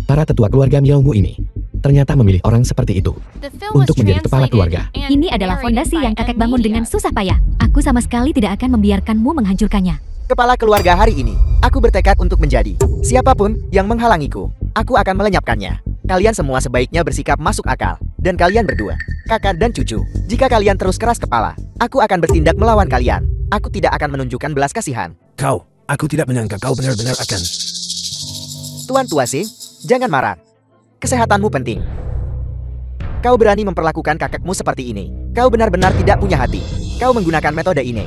Para tetua keluarga Miaomu ini ternyata memilih orang seperti itu The film was untuk menjadi kepala translated keluarga. and Ini adalah narrated fondasi by yang kakek M bangun Media. dengan susah payah. Aku sama sekali tidak akan membiarkanmu menghancurkannya. Kepala keluarga hari ini, aku bertekad untuk menjadi. Siapapun yang menghalangiku, aku akan melenyapkannya. Kalian semua sebaiknya bersikap masuk akal. Dan kalian berdua, kakak dan cucu, jika kalian terus keras kepala, aku akan bertindak melawan kalian. Aku tidak akan menunjukkan belas kasihan. Kau, aku tidak menyangka kau benar-benar akan. Tuan Tua Sing, jangan marah. Kesehatanmu penting. Kau berani memperlakukan kakekmu seperti ini. Kau benar-benar tidak punya hati. Kau menggunakan metode ini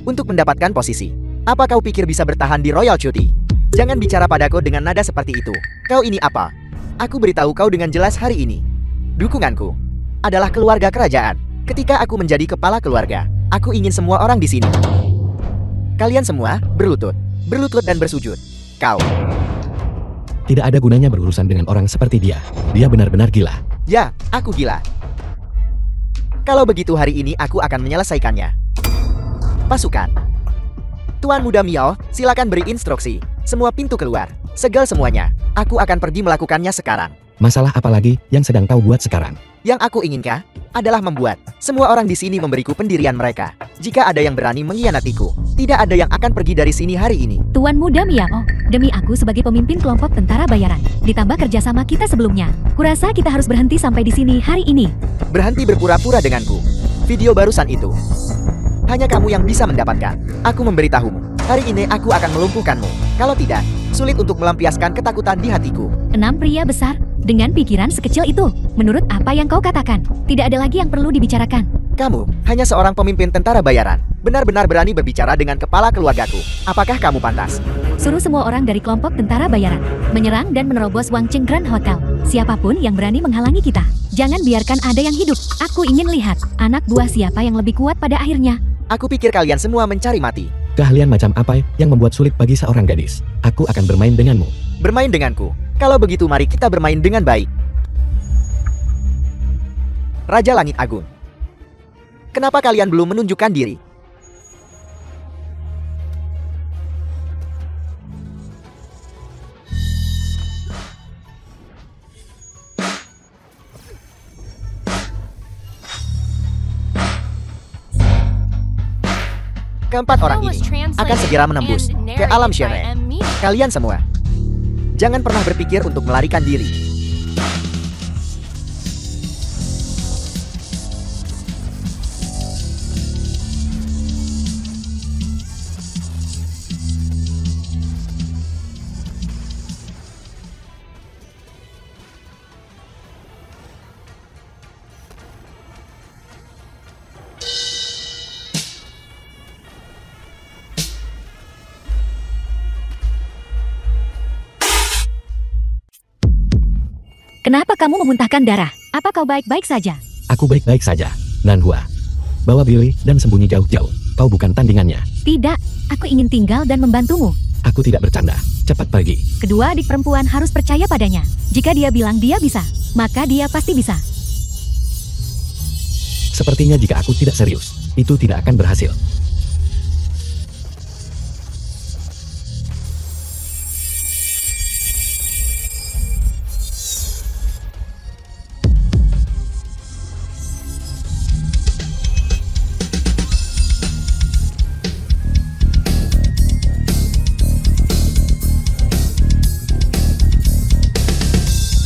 untuk mendapatkan posisi. Apa kau pikir bisa bertahan di Royal Cuti? Jangan bicara padaku dengan nada seperti itu. Kau ini apa? Aku beritahu kau dengan jelas hari ini. Dukunganku adalah keluarga kerajaan. Ketika aku menjadi kepala keluarga, aku ingin semua orang di sini. Kalian semua berlutut dan bersujud. Kau. Tidak ada gunanya berurusan dengan orang seperti dia. Dia benar-benar gila. Ya, aku gila. Kalau begitu hari ini aku akan menyelesaikannya. Pasukan. Tuan Muda Miao, silakan beri instruksi. Semua pintu keluar. Segel semuanya. Aku akan pergi melakukannya sekarang. Masalah apa lagi yang sedang kau buat sekarang? Yang aku inginkan adalah membuat semua orang di sini memberiku pendirian mereka. Jika ada yang berani mengkhianatiku, tidak ada yang akan pergi dari sini hari ini. Tuan Muda Miao, demi aku sebagai pemimpin kelompok tentara bayaran, ditambah kerjasama kita sebelumnya, kurasa kita harus berhenti sampai di sini hari ini. Berhenti berpura-pura denganku. Video barusan itu hanya kamu yang bisa mendapatkan. Aku memberitahumu, hari ini aku akan melumpuhkanmu. Kalau tidak, sulit untuk melampiaskan ketakutan di hatiku. 6 pria besar dengan pikiran sekecil itu. Menurut apa yang kau katakan, tidak ada lagi yang perlu dibicarakan. Kamu hanya seorang pemimpin tentara bayaran. Benar-benar berani berbicara dengan kepala keluargaku. Apakah kamu pantas? Suruh semua orang dari kelompok tentara bayaran menyerang dan menerobos Wangcheng Grand Hotel. Siapapun yang berani menghalangi kita, jangan biarkan ada yang hidup. Aku ingin lihat anak buah siapa yang lebih kuat pada akhirnya. Aku pikir kalian semua mencari mati. Keahlian macam apa yang membuat sulit bagi seorang gadis? Aku akan bermain denganmu. Bermain denganku. Kalau begitu mari kita bermain dengan baik. Raja Langit Agung. Kenapa kalian belum menunjukkan diri? Keempat orang ini akan segera menembus ke alam Shere. Kalian semua, jangan pernah berpikir untuk melarikan diri. Kenapa kamu memuntahkan darah? Apa kau baik-baik saja? Aku baik-baik saja. Nanhua, bawa Billy dan sembunyi jauh-jauh. Kau bukan tandingannya. Tidak, aku ingin tinggal dan membantumu. Aku tidak bercanda. Cepat pergi. Kedua adik perempuan harus percaya padanya. Jika dia bilang dia bisa, maka dia pasti bisa. Sepertinya jika aku tidak serius, itu tidak akan berhasil.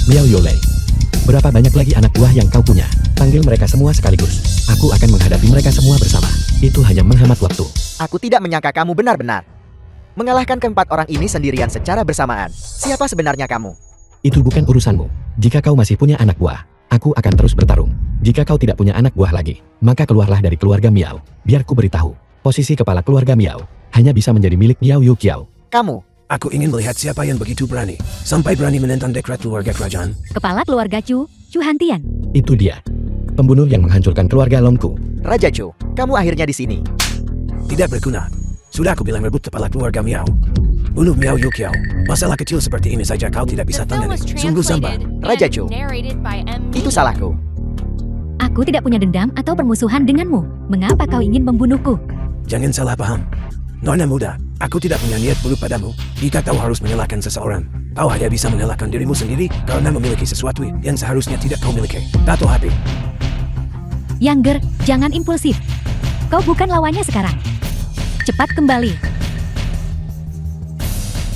Miao Yolei, berapa banyak lagi anak buah yang kau punya? Panggil mereka semua sekaligus. Aku akan menghadapi mereka semua bersama. Itu hanya menghemat waktu. Aku tidak menyangka kamu benar-benar mengalahkan keempat orang ini sendirian secara bersamaan. Siapa sebenarnya kamu? Itu bukan urusanmu. Jika kau masih punya anak buah, aku akan terus bertarung. Jika kau tidak punya anak buah lagi, maka keluarlah dari keluarga Miao. Biar ku beritahu, posisi kepala keluarga Miao hanya bisa menjadi milik Miao Yuqiao. Kamu? Aku ingin melihat siapa yang begitu berani, sampai berani menentang dekret keluarga kerajaan. Kepala keluarga Chu Hantian. Itu dia, pembunuh yang menghancurkan keluarga Longku. Raja Chu, kamu akhirnya di sini. Tidak berguna. Sudah aku bilang rebut kepala keluarga Miao. Bunuh Miao Yuqiao. Masalah kecil seperti ini saja kau tidak bisa The film tangani. was Sungguh sambar. translated Raja and Chu. narrated by M. Itu Media. salahku. Aku tidak punya dendam atau permusuhan denganmu. Mengapa kau ingin membunuhku? Jangan salah paham. Nona muda, aku tidak punya niat buruk padamu. Jika kau harus menyalahkan seseorang, kau hanya bisa menyalahkan dirimu sendiri karena memiliki sesuatu yang seharusnya tidak kau miliki. Tato hati. Younger, jangan impulsif. Kau bukan lawannya sekarang. Cepat kembali.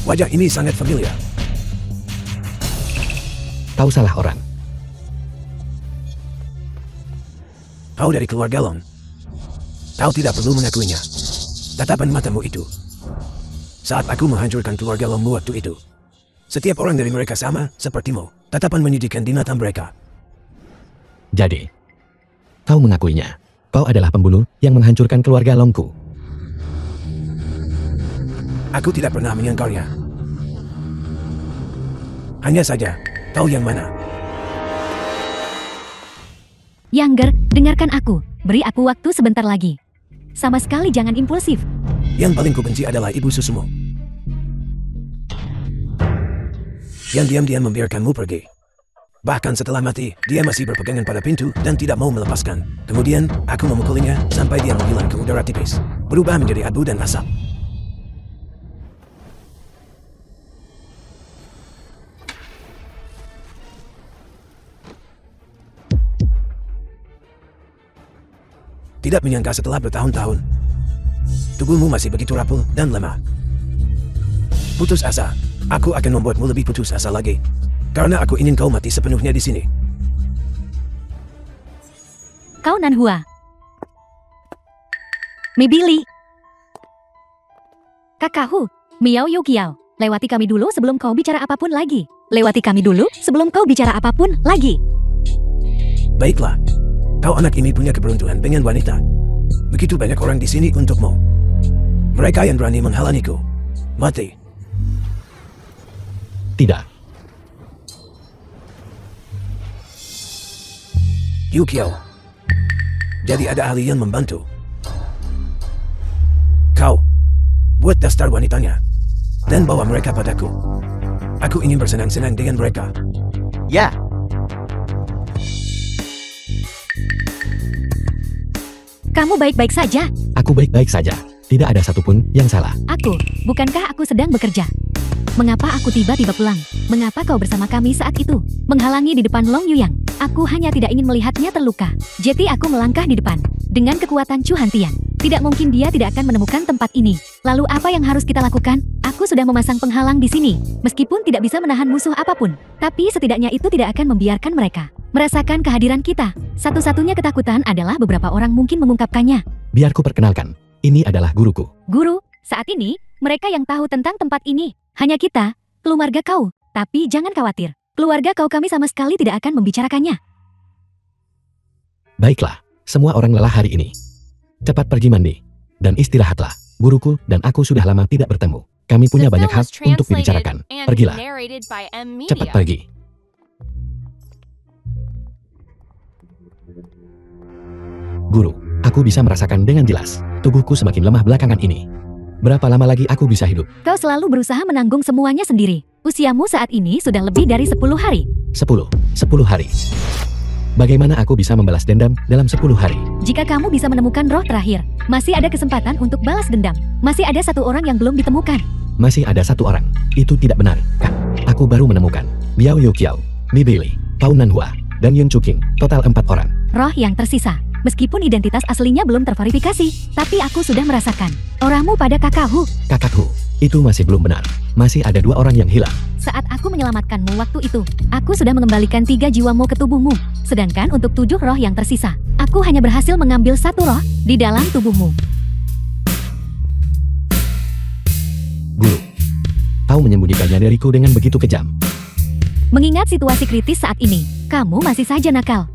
Wajah ini sangat familiar. Kau salah orang. Kau dari keluarga Long. Kau tidak perlu mengakuinya. Tatapan matamu itu. Saat aku menghancurkan keluarga Longmu waktu itu, setiap orang dari mereka sama sepertimu. Tatapan menyedihkan di mata mereka. Jadi, kau mengakuinya. Kau adalah pembunuh yang menghancurkan keluarga Longku. Aku tidak pernah menyangkalnya. Hanya saja, kau yang mana? Younger, dengarkan aku. Beri aku waktu sebentar lagi. Sama sekali jangan impulsif. Yang paling kubenci adalah ibu susumu. Yang diam-diam membiarkanmu pergi. Bahkan setelah mati, dia masih berpegangan pada pintu dan tidak mau melepaskan. Kemudian, aku memukulinya sampai dia menghilang ke udara tipis. Berubah menjadi abu dan asap. Tidak menyangka setelah bertahun-tahun, tubuhmu masih begitu rapuh dan lemah. Putus asa. Aku akan membuatmu lebih putus asa lagi. Karena aku ingin kau mati sepenuhnya di sini. Kau Nanhua. Mibili. Kakakku, Miao Yuqiao. Lewati kami dulu sebelum kau bicara apapun lagi. Lewati kami dulu sebelum kau bicara apapun lagi. Baiklah. Kau anak ini punya keberuntungan dengan wanita. Begitu banyak orang di sini untukmu. Mereka yang berani menghalangiku. Mati. Tidak. Yuqiao. Jadi ada ahli yang membantu. Kau. Buat daftar wanitanya. Dan bawa mereka padaku. Aku ingin bersenang-senang dengan mereka. Ya, Kamu baik-baik saja. Aku baik-baik saja. Tidak ada satupun yang salah. Aku, bukankah aku sedang bekerja? Mengapa aku tiba-tiba pulang? Mengapa kau bersama kami saat itu? Menghalangi di depan Long Yuyang. Aku hanya tidak ingin melihatnya terluka. Jadi aku melangkah di depan. Dengan kekuatan Chu Hantian. Tidak mungkin dia tidak akan menemukan tempat ini. Lalu apa yang harus kita lakukan? Aku sudah memasang penghalang di sini. Meskipun tidak bisa menahan musuh apapun. Tapi setidaknya itu tidak akan membiarkan mereka merasakan kehadiran kita. Satu-satunya ketakutan adalah beberapa orang mungkin mengungkapkannya. Biar ku perkenalkan. Ini adalah guruku. Guru, saat ini, mereka yang tahu tentang tempat ini, hanya kita, keluarga kau. Tapi jangan khawatir, keluarga kau kami sama sekali tidak akan membicarakannya. Baiklah, semua orang lelah hari ini. Cepat pergi mandi. Dan istirahatlah. Guruku dan aku sudah lama tidak bertemu. Kami punya The banyak film hal was untuk translated dibicarakan. and Pergilah. narrated by M. Media. Cepat pergi. Guru, aku bisa merasakan dengan jelas. Tubuhku semakin lemah belakangan ini. Berapa lama lagi aku bisa hidup? Kau selalu berusaha menanggung semuanya sendiri. Usiamu saat ini sudah lebih dari 10 hari. 10 hari. Bagaimana aku bisa membalas dendam dalam 10 hari? Jika kamu bisa menemukan roh terakhir, masih ada kesempatan untuk balas dendam. Masih ada satu orang yang belum ditemukan. Masih ada satu orang. Itu tidak benar, Kak. Aku baru menemukan Miao Yuqiao, Mi Beili, Pao Nanhua, dan Yun Chuking. Total 4 orang. Roh yang tersisa. Meskipun identitas aslinya belum terverifikasi, tapi aku sudah merasakan auramu pada kakakku. Kakakku, itu masih belum benar. Masih ada 2 orang yang hilang. Saat aku menyelamatkanmu waktu itu, aku sudah mengembalikan 3 jiwamu ke tubuhmu. Sedangkan untuk 7 roh yang tersisa, aku hanya berhasil mengambil 1 roh di dalam tubuhmu. Guru, kau menyembunyikannya dariku dengan begitu kejam. Mengingat situasi kritis saat ini, kamu masih saja nakal.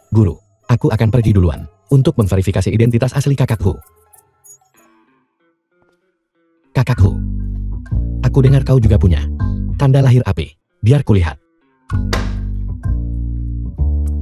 Guru, aku akan pergi duluan untuk memverifikasi identitas asli kakakku. Kakakku, aku dengar kau juga punya tanda lahir api. Biar kulihat.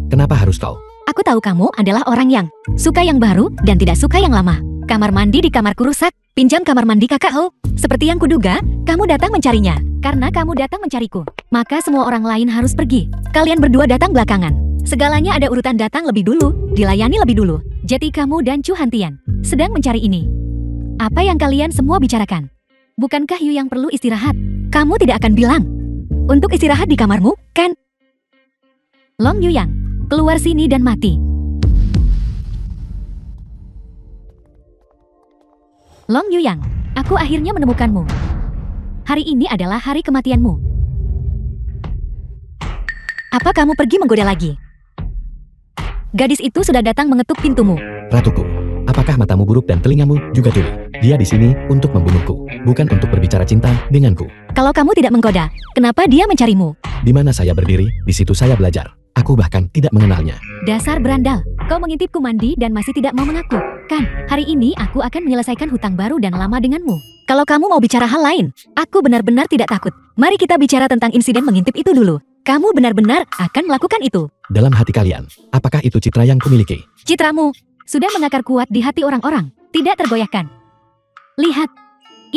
Kenapa harus kau? Aku tahu kamu adalah orang yang suka yang baru dan tidak suka yang lama. Kamar mandi di kamarku rusak, pinjam kamar mandi kakakku. Seperti yang kuduga, kamu datang mencarinya. Karena kamu datang mencariku, maka semua orang lain harus pergi. Kalian berdua datang belakangan. Segalanya ada urutan datang lebih dulu, dilayani lebih dulu. Jadi kamu dan Chu Hantian sedang mencari ini. Apa yang kalian semua bicarakan? Bukankah Yu yang perlu istirahat? Kamu tidak akan bilang untuk istirahat di kamarmu, kan? Long Yu Yang, keluar sini dan mati. Long Yu Yang, aku akhirnya menemukanmu. Hari ini adalah hari kematianmu. Apa kamu pergi menggoda lagi? Gadis itu sudah datang mengetuk pintumu. Ratuku, apakah matamu buruk dan telingamu juga tuli? Dia di sini untuk membunuhku, bukan untuk berbicara cinta denganku. Kalau kamu tidak menggoda, kenapa dia mencarimu? Di mana saya berdiri, di situ saya belajar. Aku bahkan tidak mengenalnya. Dasar berandal, kau mengintipku mandi dan masih tidak mau mengaku. Kan, hari ini aku akan menyelesaikan hutang baru dan lama denganmu. Kalau kamu mau bicara hal lain, aku benar-benar tidak takut. Mari kita bicara tentang insiden mengintip itu dulu. Kamu benar-benar akan melakukan itu. Dalam hati kalian, apakah itu citra yang kumiliki? Citramu sudah mengakar kuat di hati orang-orang, tidak tergoyahkan. Lihat,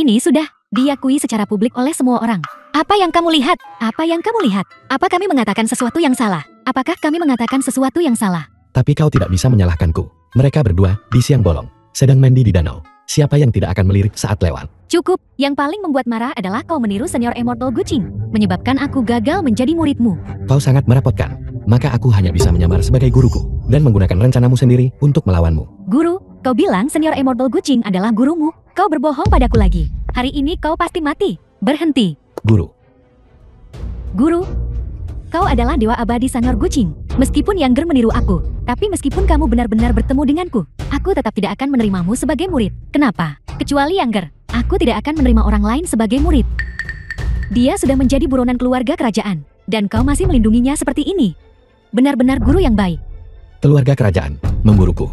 ini sudah diakui secara publik oleh semua orang. Apa yang kamu lihat? Apa yang kamu lihat? Apa kami mengatakan sesuatu yang salah? Apakah kami mengatakan sesuatu yang salah? Tapi kau tidak bisa menyalahkanku. Mereka berdua di siang bolong, sedang mandi di danau. Siapa yang tidak akan melirik saat lewat? Cukup, yang paling membuat marah adalah kau meniru senior Immortal Gucing, menyebabkan aku gagal menjadi muridmu. Kau sangat merepotkan. Maka aku hanya bisa menyamar sebagai guruku, dan menggunakan rencanamu sendiri untuk melawanmu. Guru, kau bilang senior Immortal Gucing adalah gurumu. Kau berbohong padaku lagi. Hari ini kau pasti mati. Berhenti. Guru, Guru, kau adalah dewa abadi senior Gucing. Meskipun Younger meniru aku, tapi meskipun kamu benar-benar bertemu denganku, aku tetap tidak akan menerimamu sebagai murid. Kenapa? Kecuali Younger, aku tidak akan menerima orang lain sebagai murid. Dia sudah menjadi buronan keluarga kerajaan, dan kau masih melindunginya seperti ini. Benar-benar guru yang baik. keluarga kerajaan memburuku.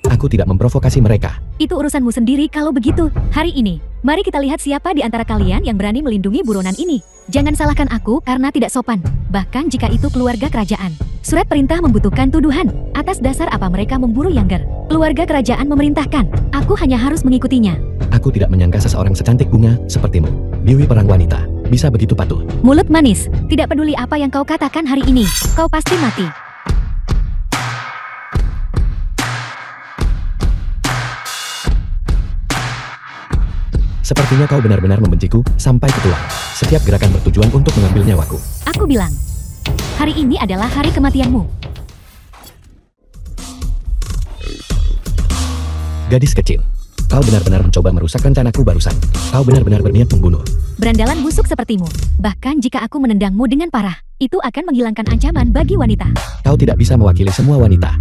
Aku tidak memprovokasi mereka. Itu urusanmu sendiri kalau begitu. Hari ini, mari kita lihat siapa di antara kalian yang berani melindungi buronan ini. Jangan salahkan aku karena tidak sopan. Bahkan jika itu keluarga kerajaan. Surat perintah membutuhkan tuduhan. Atas dasar apa mereka memburu Younger? Keluarga kerajaan memerintahkan. Aku hanya harus mengikutinya. Aku tidak menyangka seseorang secantik bunga sepertimu, Dewi perang wanita, bisa begitu patuh. Mulut manis, tidak peduli apa yang kau katakan hari ini. Kau pasti mati. Sepertinya kau benar-benar membenciku sampai ke tulang. Setiap gerakan bertujuan untuk mengambil nyawaku. Aku bilang, hari ini adalah hari kematianmu. Gadis kecil, kau benar-benar mencoba merusak rencanaku barusan. Kau benar-benar berniat membunuh. Berandalan busuk sepertimu. Bahkan jika aku menendangmu dengan parah, itu akan menghilangkan ancaman bagi wanita. Kau tidak bisa mewakili semua wanita.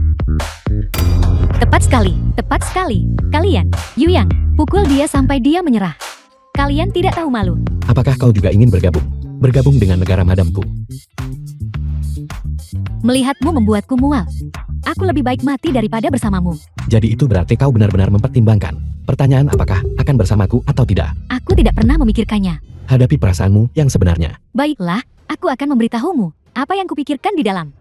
Tepat sekali, tepat sekali. Kalian, Yu Yang, pukul dia sampai dia menyerah. Kalian tidak tahu malu. Apakah kau juga ingin bergabung? Bergabung dengan negara madamku. Melihatmu membuatku mual. Aku lebih baik mati daripada bersamamu. Jadi itu berarti kau benar-benar mempertimbangkan pertanyaan apakah akan bersamaku atau tidak. Aku tidak pernah memikirkannya. Hadapi perasaanmu yang sebenarnya. Baiklah, aku akan memberitahumu apa yang kupikirkan di dalam.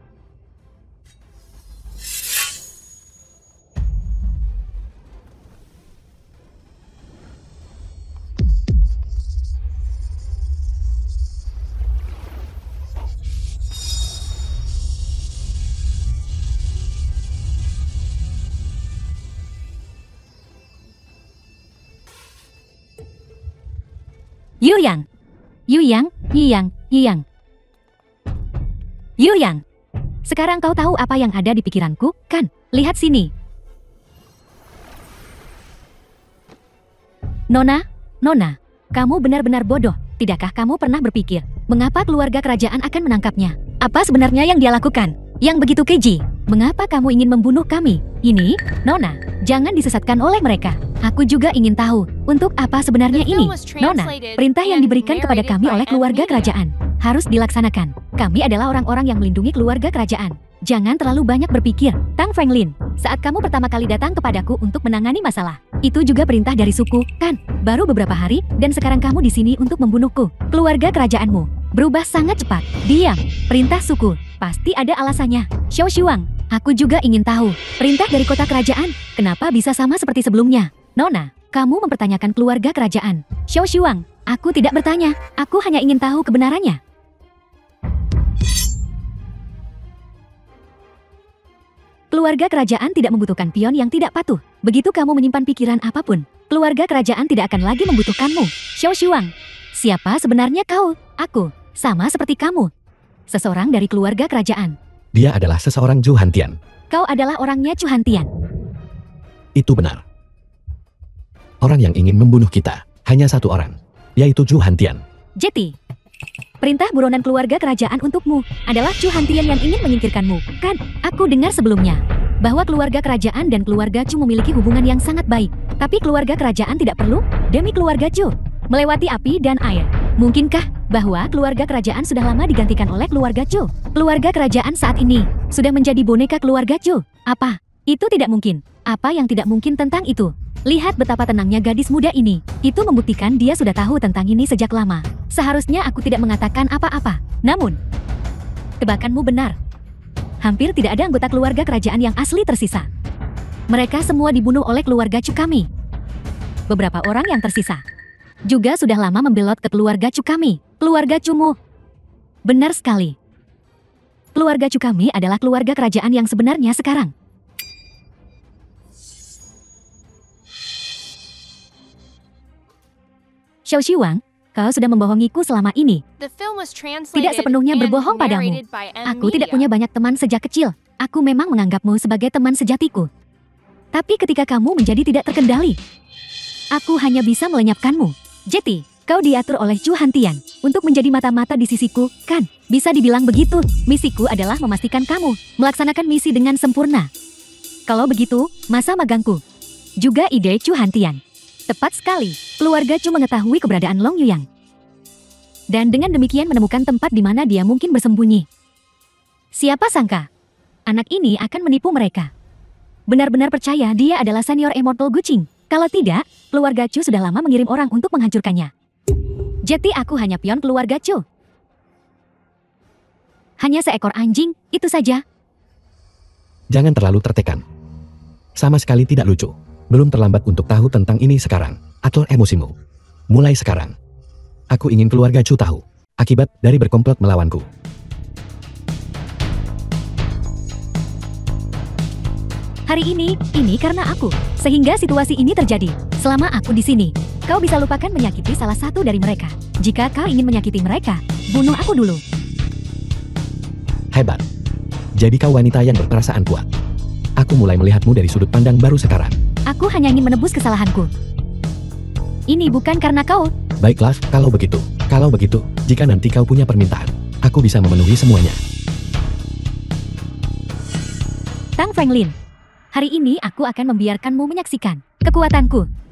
Yu Yang, Yu Yang, Yi Yang, Yi Yang. Yu Yang, Sekarang kau tahu apa yang ada di pikiranku, kan? Lihat sini. Nona, kamu benar-benar bodoh. Tidakkah kamu pernah berpikir, mengapa keluarga kerajaan akan menangkapnya? Apa sebenarnya yang dia lakukan? Yang begitu keji. Mengapa kamu ingin membunuh kami? Ini, Nona, jangan disesatkan oleh mereka. Aku juga ingin tahu, untuk apa sebenarnya ini? Nona, perintah yang diberikan kepada kami oleh keluarga kerajaan harus dilaksanakan. Kami adalah orang-orang yang melindungi keluarga kerajaan. Jangan terlalu banyak berpikir. Tang Fenglin, saat kamu pertama kali datang kepadaku untuk menangani masalah, itu juga perintah dari suku, kan? Baru beberapa hari, dan sekarang kamu di sini untuk membunuhku. Keluarga kerajaanmu berubah sangat cepat. Diam, perintah suku, pasti ada alasannya. Xiao Shuang, aku juga ingin tahu, perintah dari kota kerajaan, kenapa bisa sama seperti sebelumnya? Nona, kamu mempertanyakan keluarga kerajaan. Xiao Shuang, aku tidak bertanya, aku hanya ingin tahu kebenarannya. Keluarga kerajaan tidak membutuhkan pion yang tidak patuh. Begitu kamu menyimpan pikiran apapun, keluarga kerajaan tidak akan lagi membutuhkanmu. Xiao Shuang, siapa sebenarnya kau? Aku, sama seperti kamu. Seseorang dari keluarga kerajaan. Dia adalah seseorang Zhu Hantian. Kau adalah orangnya Zhu Hantian. Itu benar. Orang yang ingin membunuh kita, hanya satu orang, yaitu Zhu Hantian. Jeti, perintah buronan keluarga kerajaan untukmu adalah Zhu Hantian yang ingin menyingkirkanmu, kan? Aku dengar sebelumnya bahwa keluarga kerajaan dan keluarga Zhu memiliki hubungan yang sangat baik. Tapi keluarga kerajaan tidak perlu demi keluarga Zhu melewati api dan air. Mungkinkah bahwa keluarga kerajaan sudah lama digantikan oleh keluarga Zhu? Keluarga kerajaan saat ini sudah menjadi boneka keluarga Zhu. Apa? Itu tidak mungkin. Apa yang tidak mungkin tentang itu? Lihat betapa tenangnya gadis muda ini. Itu membuktikan dia sudah tahu tentang ini sejak lama. Seharusnya aku tidak mengatakan apa-apa. Namun, tebakanmu benar. Hampir tidak ada anggota keluarga kerajaan yang asli tersisa. Mereka semua dibunuh oleh keluarga Zhu kami. Beberapa orang yang tersisa juga sudah lama membelot ke keluarga Zhu kami. Keluarga Zhumu. Benar sekali. Keluarga Zhu kami adalah keluarga kerajaan yang sebenarnya sekarang. Xiao Shuang, kau sudah membohongiku selama ini. Tidak sepenuhnya berbohong padamu. Aku tidak punya banyak teman sejak kecil. Aku memang menganggapmu sebagai teman sejatiku. Tapi ketika kamu menjadi tidak terkendali, aku hanya bisa melenyapkanmu. Jeti, kau diatur oleh Zhu Hantian untuk menjadi mata-mata di sisiku, kan? Bisa dibilang begitu. Misiku adalah memastikan kamu melaksanakan misi dengan sempurna. Kalau begitu, masa magangku juga ide Zhu Hantian. Tepat sekali, keluarga Zhu mengetahui keberadaan Long Yuyang. Dan dengan demikian menemukan tempat di mana dia mungkin bersembunyi. Siapa sangka, anak ini akan menipu mereka. Benar-benar percaya dia adalah senior Immortal Guqing. Kalau tidak, keluarga Zhu sudah lama mengirim orang untuk menghancurkannya. Jadi aku hanya pion keluarga Zhu. Hanya seekor anjing, itu saja. Jangan terlalu tertekan. Sama sekali tidak lucu. Belum terlambat untuk tahu tentang ini sekarang. Atur emosimu. Mulai sekarang. Aku ingin keluarga Zhu tahu akibat dari berkomplot melawanku. Hari ini karena aku. Sehingga situasi ini terjadi. Selama aku di sini, kau bisa lupakan menyakiti salah satu dari mereka. Jika kau ingin menyakiti mereka, bunuh aku dulu. Hebat. Jadi kau wanita yang berperasaan kuat. Aku mulai melihatmu dari sudut pandang baru sekarang. Aku hanya ingin menebus kesalahanku. Ini bukan karena kau. Baiklah, kalau begitu, jika nanti kau punya permintaan, aku bisa memenuhi semuanya. Tang Fenglin, hari ini aku akan membiarkanmu menyaksikan kekuatanku.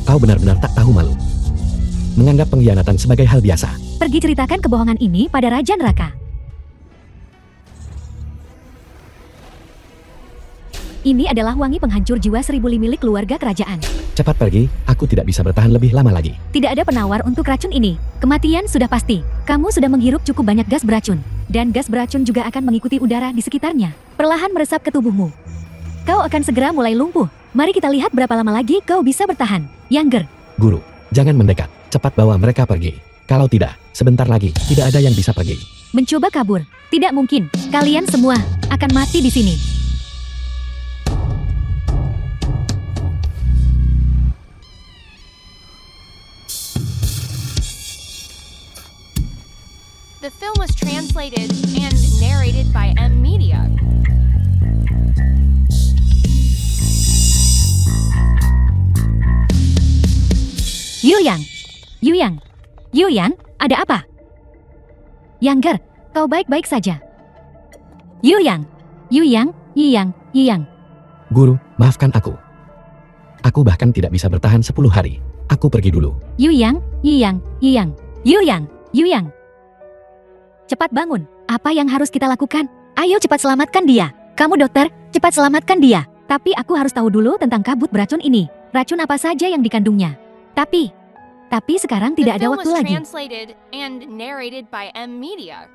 Kau benar-benar tak tahu malu. Menganggap pengkhianatan sebagai hal biasa. Pergi ceritakan kebohongan ini pada Raja Neraka. Ini adalah wangi penghancur jiwa 1000 li milik keluarga kerajaan. Cepat pergi, aku tidak bisa bertahan lebih lama lagi. Tidak ada penawar untuk racun ini. Kematian sudah pasti. Kamu sudah menghirup cukup banyak gas beracun. Dan gas beracun juga akan mengikuti udara di sekitarnya. Perlahan meresap ke tubuhmu. Kau akan segera mulai lumpuh. Mari kita lihat berapa lama lagi kau bisa bertahan. Younger. Guru, jangan mendekat. Cepat bawa mereka pergi. Kalau tidak, sebentar lagi tidak ada yang bisa pergi. Mencoba kabur. Tidak mungkin. Kalian semua akan mati di sini. The film was translated and narrated by M Media. Yuyang, ada apa? Younger, kau baik-baik saja. Yuyang. Guru, maafkan aku. Aku bahkan tidak bisa bertahan 10 hari. Aku pergi dulu. Yuyang. Cepat bangun. Apa yang harus kita lakukan? Ayo cepat selamatkan dia. Kamu dokter, cepat selamatkan dia. Tapi aku harus tahu dulu tentang kabut beracun ini. Racun apa saja yang dikandungnya. Tapi sekarang tidak ada waktu lagi. Translated and narrated by M Media.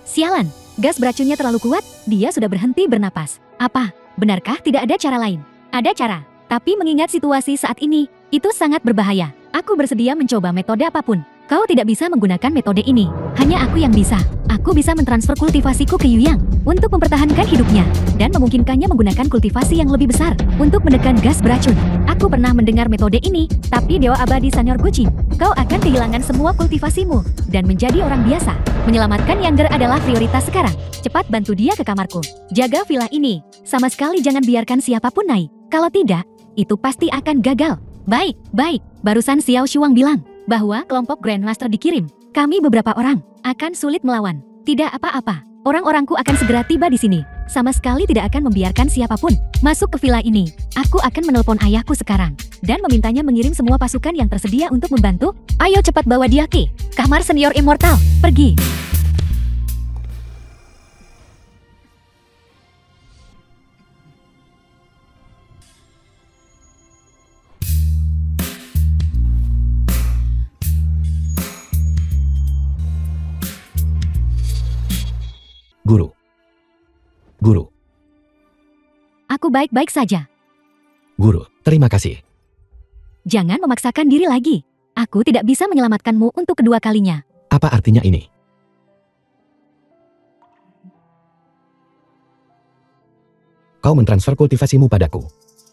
Sialan, gas beracunnya terlalu kuat, dia sudah berhenti bernapas. Apa? Benarkah tidak ada cara lain? Ada cara, tapi mengingat situasi saat ini, itu sangat berbahaya. Aku bersedia mencoba metode apapun. Kau tidak bisa menggunakan metode ini. Hanya aku yang bisa. Aku bisa mentransfer kultivasiku ke Yuyang untuk mempertahankan hidupnya dan memungkinkannya menggunakan kultivasi yang lebih besar untuk menekan gas beracun. Aku pernah mendengar metode ini, tapi Dewa Abadi Senior Kucing, kau akan kehilangan semua kultivasimu dan menjadi orang biasa. Menyelamatkan Younger adalah prioritas sekarang. Cepat bantu dia ke kamarku. Jaga villa ini. Sama sekali jangan biarkan siapapun naik. Kalau tidak, itu pasti akan gagal. Baik. Barusan Xiao Shuang bilang bahwa kelompok Grandmaster dikirim. Kami beberapa orang akan sulit melawan. Tidak apa-apa. Orang-orangku akan segera tiba di sini. Sama sekali tidak akan membiarkan siapapun masuk ke villa ini. Aku akan menelpon ayahku sekarang dan memintanya mengirim semua pasukan yang tersedia untuk membantu. Ayo cepat bawa dia ke kamar senior immortal. Pergi. Guru. Aku baik-baik saja. Guru, terima kasih. Jangan memaksakan diri lagi. Aku tidak bisa menyelamatkanmu untuk kedua kalinya. Apa artinya ini? Kau mentransfer kultivasimu padaku.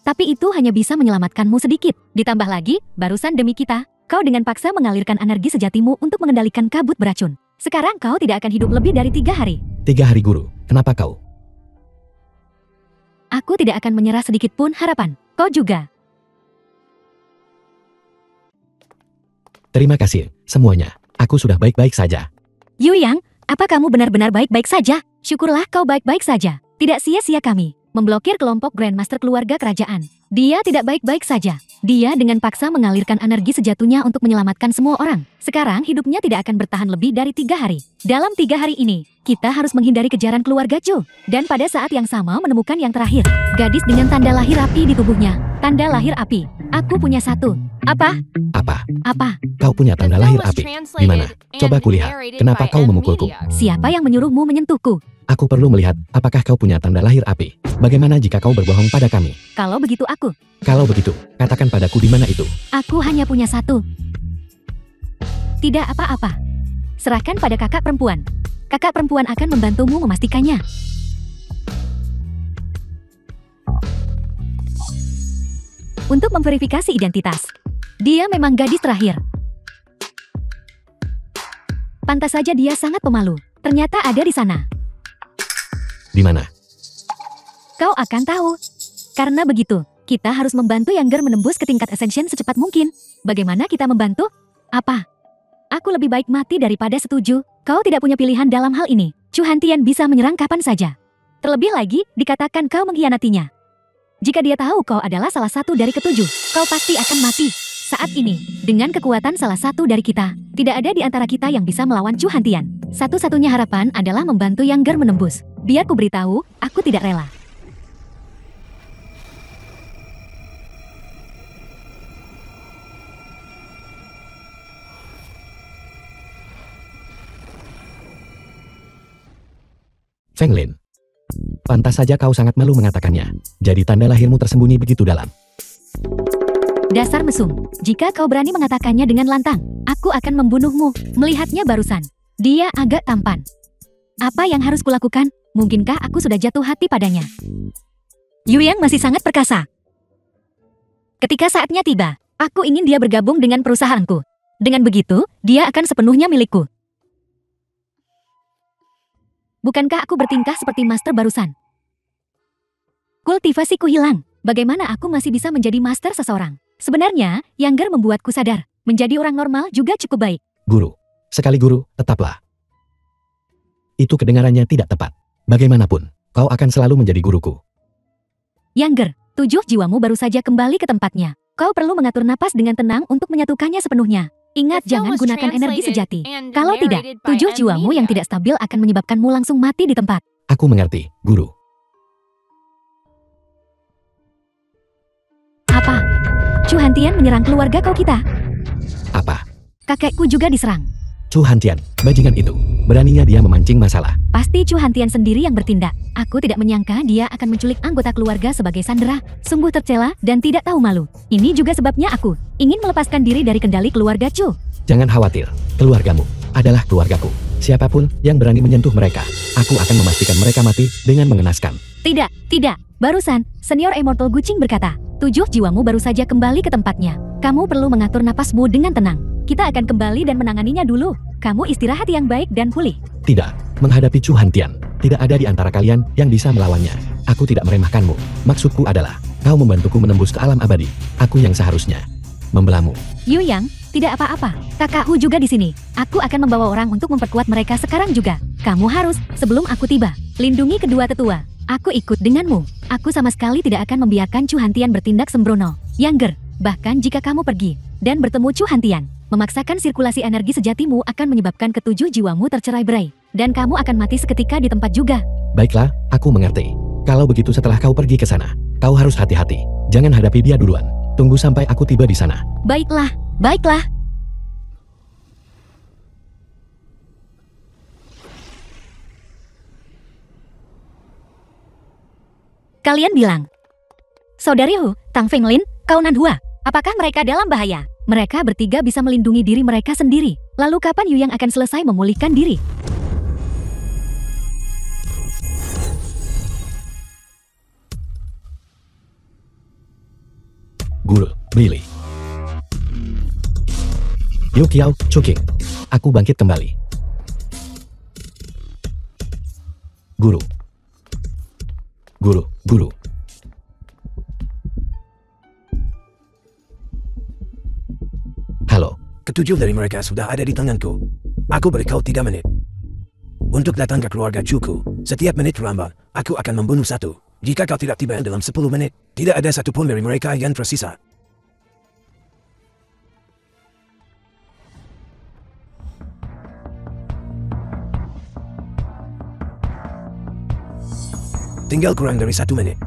Tapi itu hanya bisa menyelamatkanmu sedikit. Ditambah lagi, barusan demi kita, kau dengan paksa mengalirkan energi sejatimu untuk mengendalikan kabut beracun. Sekarang kau tidak akan hidup lebih dari 3 hari. 3 hari guru, kenapa kau? Aku tidak akan menyerah sedikit pun harapan. Kau juga. Terima kasih, semuanya. Aku sudah baik-baik saja. Yuyang, apa kamu benar-benar baik-baik saja? Syukurlah kau baik-baik saja. Tidak sia-sia kami memblokir kelompok Grandmaster keluarga kerajaan. Dia tidak baik-baik saja. Dia dengan paksa mengalirkan energi sejatuhnya untuk menyelamatkan semua orang. Sekarang hidupnya tidak akan bertahan lebih dari 3 hari. Dalam 3 hari ini, kita harus menghindari kejaran keluarga Chu. Dan pada saat yang sama menemukan yang terakhir. Gadis dengan tanda lahir api di tubuhnya. Tanda lahir api. Aku punya satu. Apa? Kau punya tanda lahir api. Di mana? Coba kulihat. Kenapa kau memukulku? Siapa yang menyuruhmu menyentuhku? Aku perlu melihat apakah kau punya tanda lahir api. Bagaimana jika kau berbohong pada kami? Kalau begitu aku. Kalau begitu, katakan padaku di mana itu. Aku hanya punya satu. Tidak apa-apa. Serahkan pada kakak perempuan. Kakak perempuan akan membantumu memastikannya. Untuk memverifikasi identitas. Dia memang gadis terakhir. Pantas saja dia sangat pemalu. Ternyata ada di sana. Di mana? Kau akan tahu. Karena begitu, kita harus membantu Younger menembus ke tingkat Ascension secepat mungkin. Bagaimana kita membantu? Apa? Aku lebih baik mati daripada setuju. Kau tidak punya pilihan dalam hal ini. Chu Hantian bisa menyerang kapan saja. Terlebih lagi, dikatakan kau mengkhianatinya. Jika dia tahu kau adalah salah satu dari ketujuh, kau pasti akan mati. Saat ini, dengan kekuatan salah satu dari kita, tidak ada di antara kita yang bisa melawan Chu Hantian. Satu-satunya harapan adalah membantu Younger menembus. Biar ku beritahu, aku tidak rela. Feng Lin. Pantas saja kau sangat malu mengatakannya. Jadi tanda lahirmu tersembunyi begitu dalam. Dasar mesum, jika kau berani mengatakannya dengan lantang, aku akan membunuhmu. Melihatnya barusan, dia agak tampan. Apa yang harus kulakukan? Mungkinkah aku sudah jatuh hati padanya? Yuyang masih sangat perkasa. Ketika saatnya tiba, aku ingin dia bergabung dengan perusahaanku. Dengan begitu, dia akan sepenuhnya milikku. Bukankah aku bertingkah seperti master barusan? Kultivasiku hilang. Bagaimana aku masih bisa menjadi master seseorang? Sebenarnya, Younger membuatku sadar. Menjadi orang normal juga cukup baik. Guru. Sekali guru, tetaplah. Itu kedengarannya tidak tepat. Bagaimanapun, kau akan selalu menjadi guruku. Younger, 7 jiwamu baru saja kembali ke tempatnya. Kau perlu mengatur napas dengan tenang untuk menyatukannya sepenuhnya. Ingat, jangan gunakan energi sejati. Kalau tidak, 7 jiwamu yang tidak stabil akan menyebabkanmu langsung mati di tempat. Aku mengerti, guru. Apa? Chu Hantian menyerang keluarga kau kita? Apa? Kakekku juga diserang. Chu Hantian, bajingan itu. Beraninya dia memancing masalah. Pasti Chu Hantian sendiri yang bertindak. Aku tidak menyangka dia akan menculik anggota keluarga sebagai sandera. Sungguh tercela dan tidak tahu malu. Ini juga sebabnya aku ingin melepaskan diri dari kendali keluarga Chu. Jangan khawatir, keluargamu adalah keluargaku. Siapapun yang berani menyentuh mereka, aku akan memastikan mereka mati dengan mengenaskan. Tidak, tidak. Barusan, Senior Immortal Gucing berkata, 7 jiwamu baru saja kembali ke tempatnya. Kamu perlu mengatur napasmu dengan tenang. Kita akan kembali dan menanganinya dulu. Kamu istirahat yang baik dan pulih. Tidak, menghadapi Chu Hantian, tidak ada di antara kalian yang bisa melawannya. Aku tidak meremehkanmu. Maksudku adalah, kau membantuku menembus ke alam abadi. Aku yang seharusnya membelamu. Yu Yang, tidak apa-apa. Kakakku juga di sini. Aku akan membawa orang untuk memperkuat mereka sekarang juga. Kamu harus, sebelum aku tiba, lindungi kedua tetua. Aku ikut denganmu. Aku sama sekali tidak akan membiarkan Chu Hantian bertindak sembrono. Younger, bahkan jika kamu pergi dan bertemu Chu Hantian, memaksakan sirkulasi energi sejatimu akan menyebabkan ketujuh jiwamu tercerai-berai. Dan kamu akan mati seketika di tempat juga. Baiklah, aku mengerti. Kalau begitu setelah kau pergi ke sana, kau harus hati-hati. Jangan hadapi dia duluan. Tunggu sampai aku tiba di sana. Baiklah, baiklah. Kalian bilang, Saudari Hu, Tang Fenglin, kau Nanhua, apakah mereka dalam bahaya? Mereka bertiga bisa melindungi diri mereka sendiri. Lalu kapan Yu Yang akan selesai memulihkan diri? Guru, Billy. Yu Kiao, Chuking. Aku bangkit kembali. Guru. Guru. Halo. Ketujuh dari mereka sudah ada di tanganku. Aku beri kau 3 menit. Untuk datang ke keluarga Chuku, setiap menit terlambat, aku akan membunuh satu. Jika kau tidak tiba dalam 10 menit, tidak ada satupun dari mereka yang tersisa. Tinggal kurang dari 1 menit.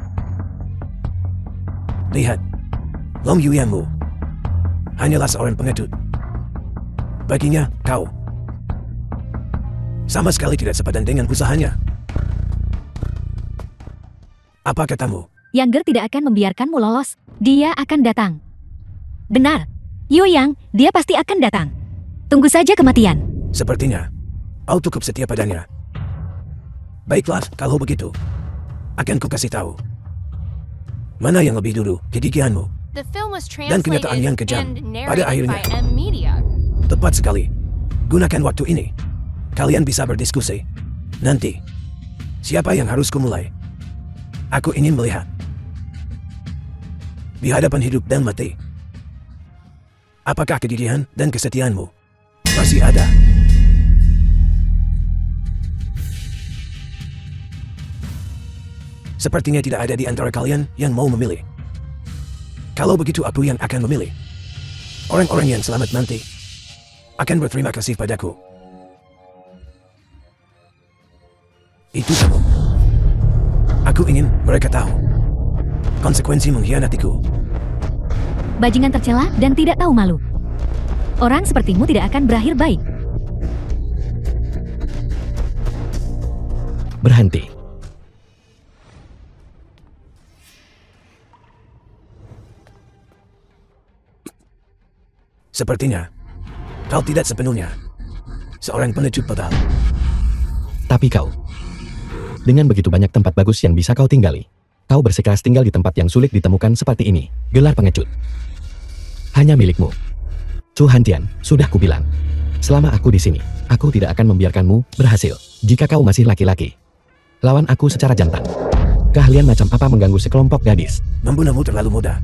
Lihat, Long Yuyangmu hanyalah seorang pengecut. Baginya, kau sama sekali tidak sepadan dengan usahanya. Apa katamu? Younger tidak akan membiarkanmu lolos. Dia akan datang. Benar. Yu Yang, dia pasti akan datang. Tunggu saja kematian. Sepertinya, kau cukup setia padanya. Baiklah, kalau begitu. Akan ku kasih tahu. Mana yang lebih dulu, kegigihanmu The film was dan kenyataan yang kejam translated and pada narrated akhirnya. by M Media. Tepat sekali. Gunakan waktu ini. Kalian bisa berdiskusi. Nanti, siapa yang harus kumulai? Aku ingin melihat. Di hadapan hidup dan mati. Apakah kegigihan dan kesetiaanmu masih ada? Sepertinya tidak ada di antara kalian yang mau memilih. Kalau begitu aku yang akan memilih. Orang-orang yang selamat nanti akan berterima kasih padaku. Itu kamu. Aku ingin mereka tahu konsekuensi mengkhianatiku. Bajingan tercela dan tidak tahu malu. Orang sepertimu tidak akan berakhir baik. Berhenti. Sepertinya kau tidak sepenuhnya seorang pengecut total. Tapi kau, dengan begitu banyak tempat bagus yang bisa kau tinggali, kau bersikeras tinggal di tempat yang sulit ditemukan seperti ini. Gelar pengecut hanya milikmu. Chu Hantian, sudah kubilang. Selama aku di sini, aku tidak akan membiarkanmu berhasil. Jika kau masih laki-laki, lawan aku secara jantan. Keahlian macam apa mengganggu sekelompok gadis? Membunuhmu terlalu mudah.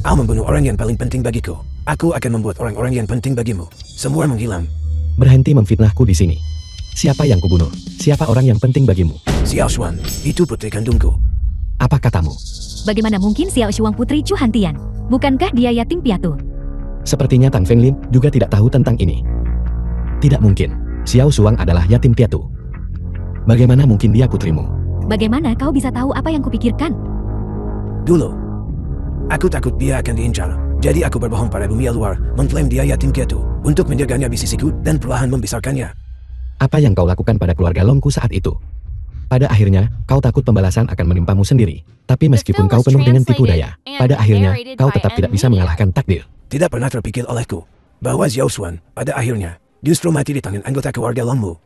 Kau membunuh orang yang paling penting bagiku. Aku akan membuat orang-orang yang penting bagimu semua menghilang. Berhenti memfitnahku di sini. Siapa yang kubunuh? Siapa orang yang penting bagimu? Xiao Xuan, itu putri kandungku. Apa katamu? Bagaimana mungkin Xiao Shuang putri Chu Hantian? Bukankah dia yatim piatu? Sepertinya Tang Fenglin juga tidak tahu tentang ini. Tidak mungkin. Xiao Shuang adalah yatim piatu. Bagaimana mungkin dia putrimu? Bagaimana kau bisa tahu apa yang kupikirkan? Dulu, aku takut dia akan diincar. Jadi aku berbohong pada dunia luar, mengklaim dia yatim piatu, untuk menjaganya di sisiku dan perlahan membesarkannya. Apa yang kau lakukan pada keluarga Longku saat itu? Pada akhirnya, kau takut pembalasan akan menimpamu sendiri. Tapi meskipun kau penuh dengan tipu daya, pada akhirnya, kau tetap tidak bisa mengalahkan takdir. Tidak pernah terpikir olehku bahwa Xiao Xuan pada akhirnya justru mati di tangan anggota keluarga Longmu.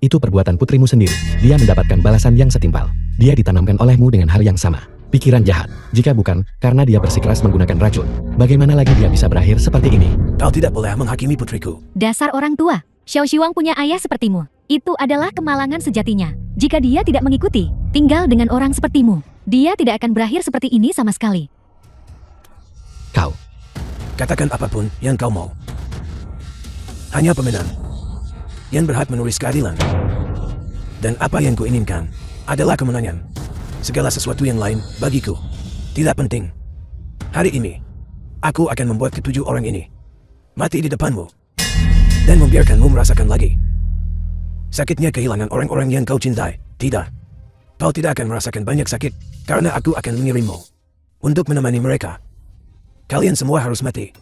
Itu perbuatan putrimu sendiri. Dia mendapatkan balasan yang setimpal. Dia ditanamkan olehmu dengan hal yang sama. Pikiran jahat. Jika bukan, karena dia bersikeras menggunakan racun. Bagaimana lagi dia bisa berakhir seperti ini? Kau tidak boleh menghakimi putriku. Dasar orang tua. Xiao Shuang punya ayah sepertimu. Itu adalah kemalangan sejatinya. Jika dia tidak mengikuti, tinggal dengan orang sepertimu, dia tidak akan berakhir seperti ini sama sekali. Kau. Katakan apapun yang kau mau. Hanya pemenang yang berhak menulis keadilan. Dan apa yang kuinginkan adalah kemenangan. Segala sesuatu yang lain bagiku tidak penting. Hari ini, aku akan membuat ketujuh orang ini mati di depanmu dan membiarkanmu merasakan lagi sakitnya kehilangan orang-orang yang kau cintai. Tidak, kau tidak akan merasakan banyak sakit karena aku akan mengirimmu untuk menemani mereka. Kalian semua harus mati.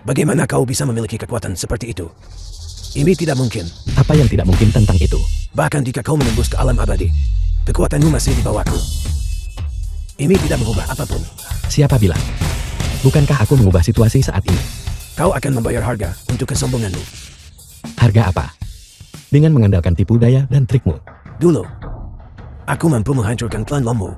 Bagaimana kau bisa memiliki kekuatan seperti itu? Ini tidak mungkin. Apa yang tidak mungkin tentang itu? Bahkan jika kau menembus ke alam abadi, kekuatanmu masih di bawahku. Ini tidak mengubah apapun. Siapa bilang? Bukankah aku mengubah situasi saat ini? Kau akan membayar harga untuk kesombonganmu. Harga apa? Dengan mengandalkan tipu daya dan trikmu. Dulu, aku mampu menghancurkan klan Longmu.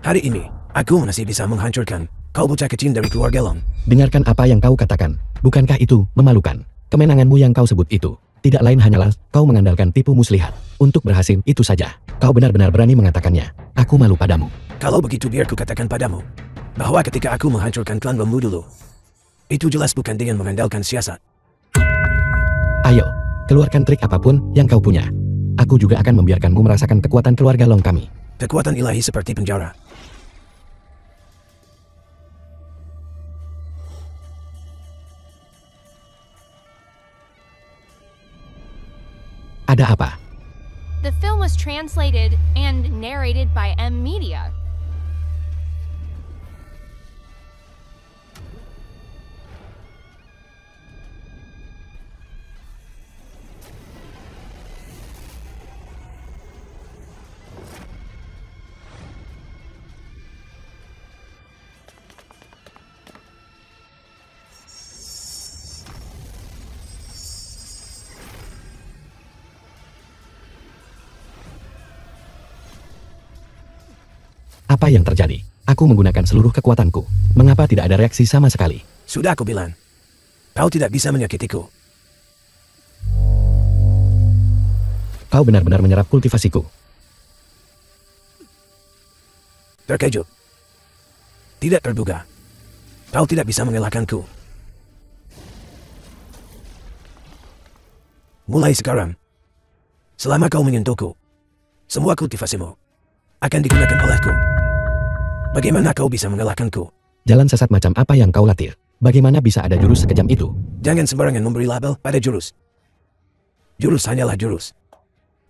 Hari ini, aku masih bisa menghancurkan kau bocah kecil dari keluarga Long. Dengarkan apa yang kau katakan. Bukankah itu memalukan? Kemenanganmu yang kau sebut itu tidak lain hanyalah kau mengandalkan tipu muslihat. Untuk berhasil itu saja. Kau benar-benar berani mengatakannya. Aku malu padamu. Kalau begitu biar ku katakan padamu bahwa ketika aku menghancurkan klan Longmu dulu, itu jelas bukan dengan mengandalkan siasat. Ayo, keluarkan trik apapun yang kau punya. Aku juga akan membiarkanmu merasakan kekuatan keluarga Long kami. Kekuatan ilahi seperti penjara. Ada apa? The film was translated and narrated by M Media. Apa yang terjadi? Aku menggunakan seluruh kekuatanku. Mengapa tidak ada reaksi sama sekali? Sudah aku bilang, kau tidak bisa menyakitiku. Kau benar-benar menyerap kultivasiku. Terkejut. Tidak terduga. Kau tidak bisa mengalahkanku. Mulai sekarang, selama kau menyentuhku, semua kultivasimu akan digunakan olehku. Bagaimana kau bisa mengalahkanku? Jalan sesat macam apa yang kau latih? Bagaimana bisa ada jurus sekejam itu? Jangan sembarangan memberi label pada jurus. Jurus hanyalah jurus.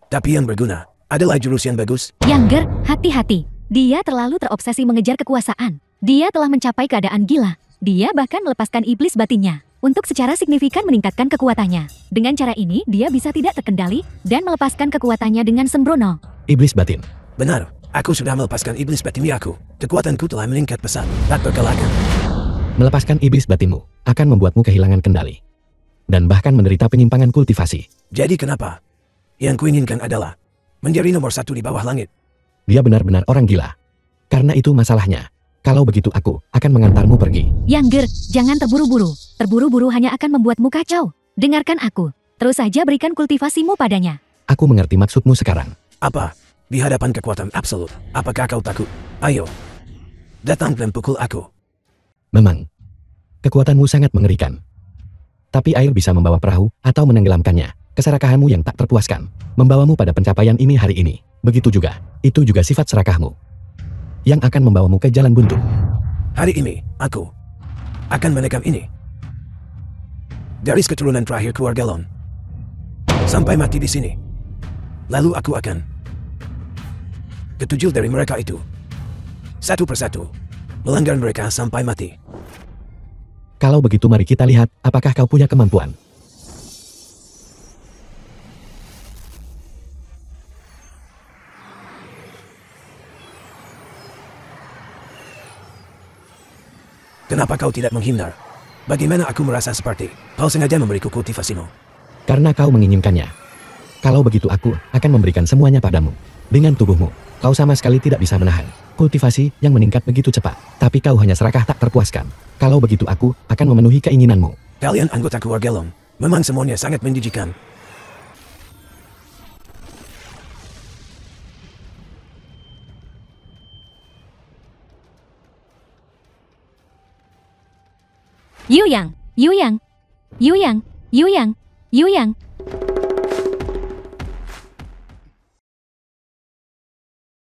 Tapi yang berguna adalah jurus yang bagus. Younger, hati-hati. Dia terlalu terobsesi mengejar kekuasaan. Dia telah mencapai keadaan gila. Dia bahkan melepaskan iblis batinnya untuk secara signifikan meningkatkan kekuatannya. Dengan cara ini, dia bisa tidak terkendali dan melepaskan kekuatannya dengan sembrono. Iblis batin. Benar, aku sudah melepaskan iblis batin aku. Kekuatanku telah meningkat pesat, tak terkalahkan. Melepaskan iblis batinmu akan membuatmu kehilangan kendali. dan bahkan menderita penyimpangan kultivasi. Jadi kenapa? Yang kuinginkan adalah menjadi nomor 1 di bawah langit. Dia benar-benar orang gila. Karena itu masalahnya. Kalau begitu aku akan mengantarmu pergi. Yang Ger, jangan terburu-buru. Terburu-buru hanya akan membuatmu kacau. Dengarkan aku. Terus saja berikan kultivasimu padanya. Aku mengerti maksudmu sekarang. Apa? Di hadapan kekuatan absolut, apakah kau takut? Ayo, datang dan pukul aku. Memang, kekuatanmu sangat mengerikan. Tapi air bisa membawa perahu atau menenggelamkannya. Keserakahanmu yang tak terpuaskan membawamu pada pencapaian ini hari ini. Begitu juga, itu juga sifat serakahmu yang akan membawamu ke jalan buntu. Hari ini, aku akan menekam ini. Garis keturunan terakhir keluarga Lon. Sampai mati di sini. Lalu aku akan ketujuh dari mereka itu. Satu persatu. Melanggar mereka sampai mati. Kalau begitu mari kita lihat apakah kau punya kemampuan. Kenapa kau tidak menghindar? Bagaimana aku merasa seperti kau sengaja memberiku kultivasimu? Karena kau menginginkannya. Kalau begitu aku akan memberikan semuanya padamu. Dengan tubuhmu, kau sama sekali tidak bisa menahan kultivasi yang meningkat begitu cepat. Tapi kau hanya serakah tak terpuaskan. Kalau begitu aku akan memenuhi keinginanmu. Kalian anggota keluarga Long, memang semuanya sangat menjijikan. Yuyang, Yuyang, Yuyang, Yuyang, Yuyang.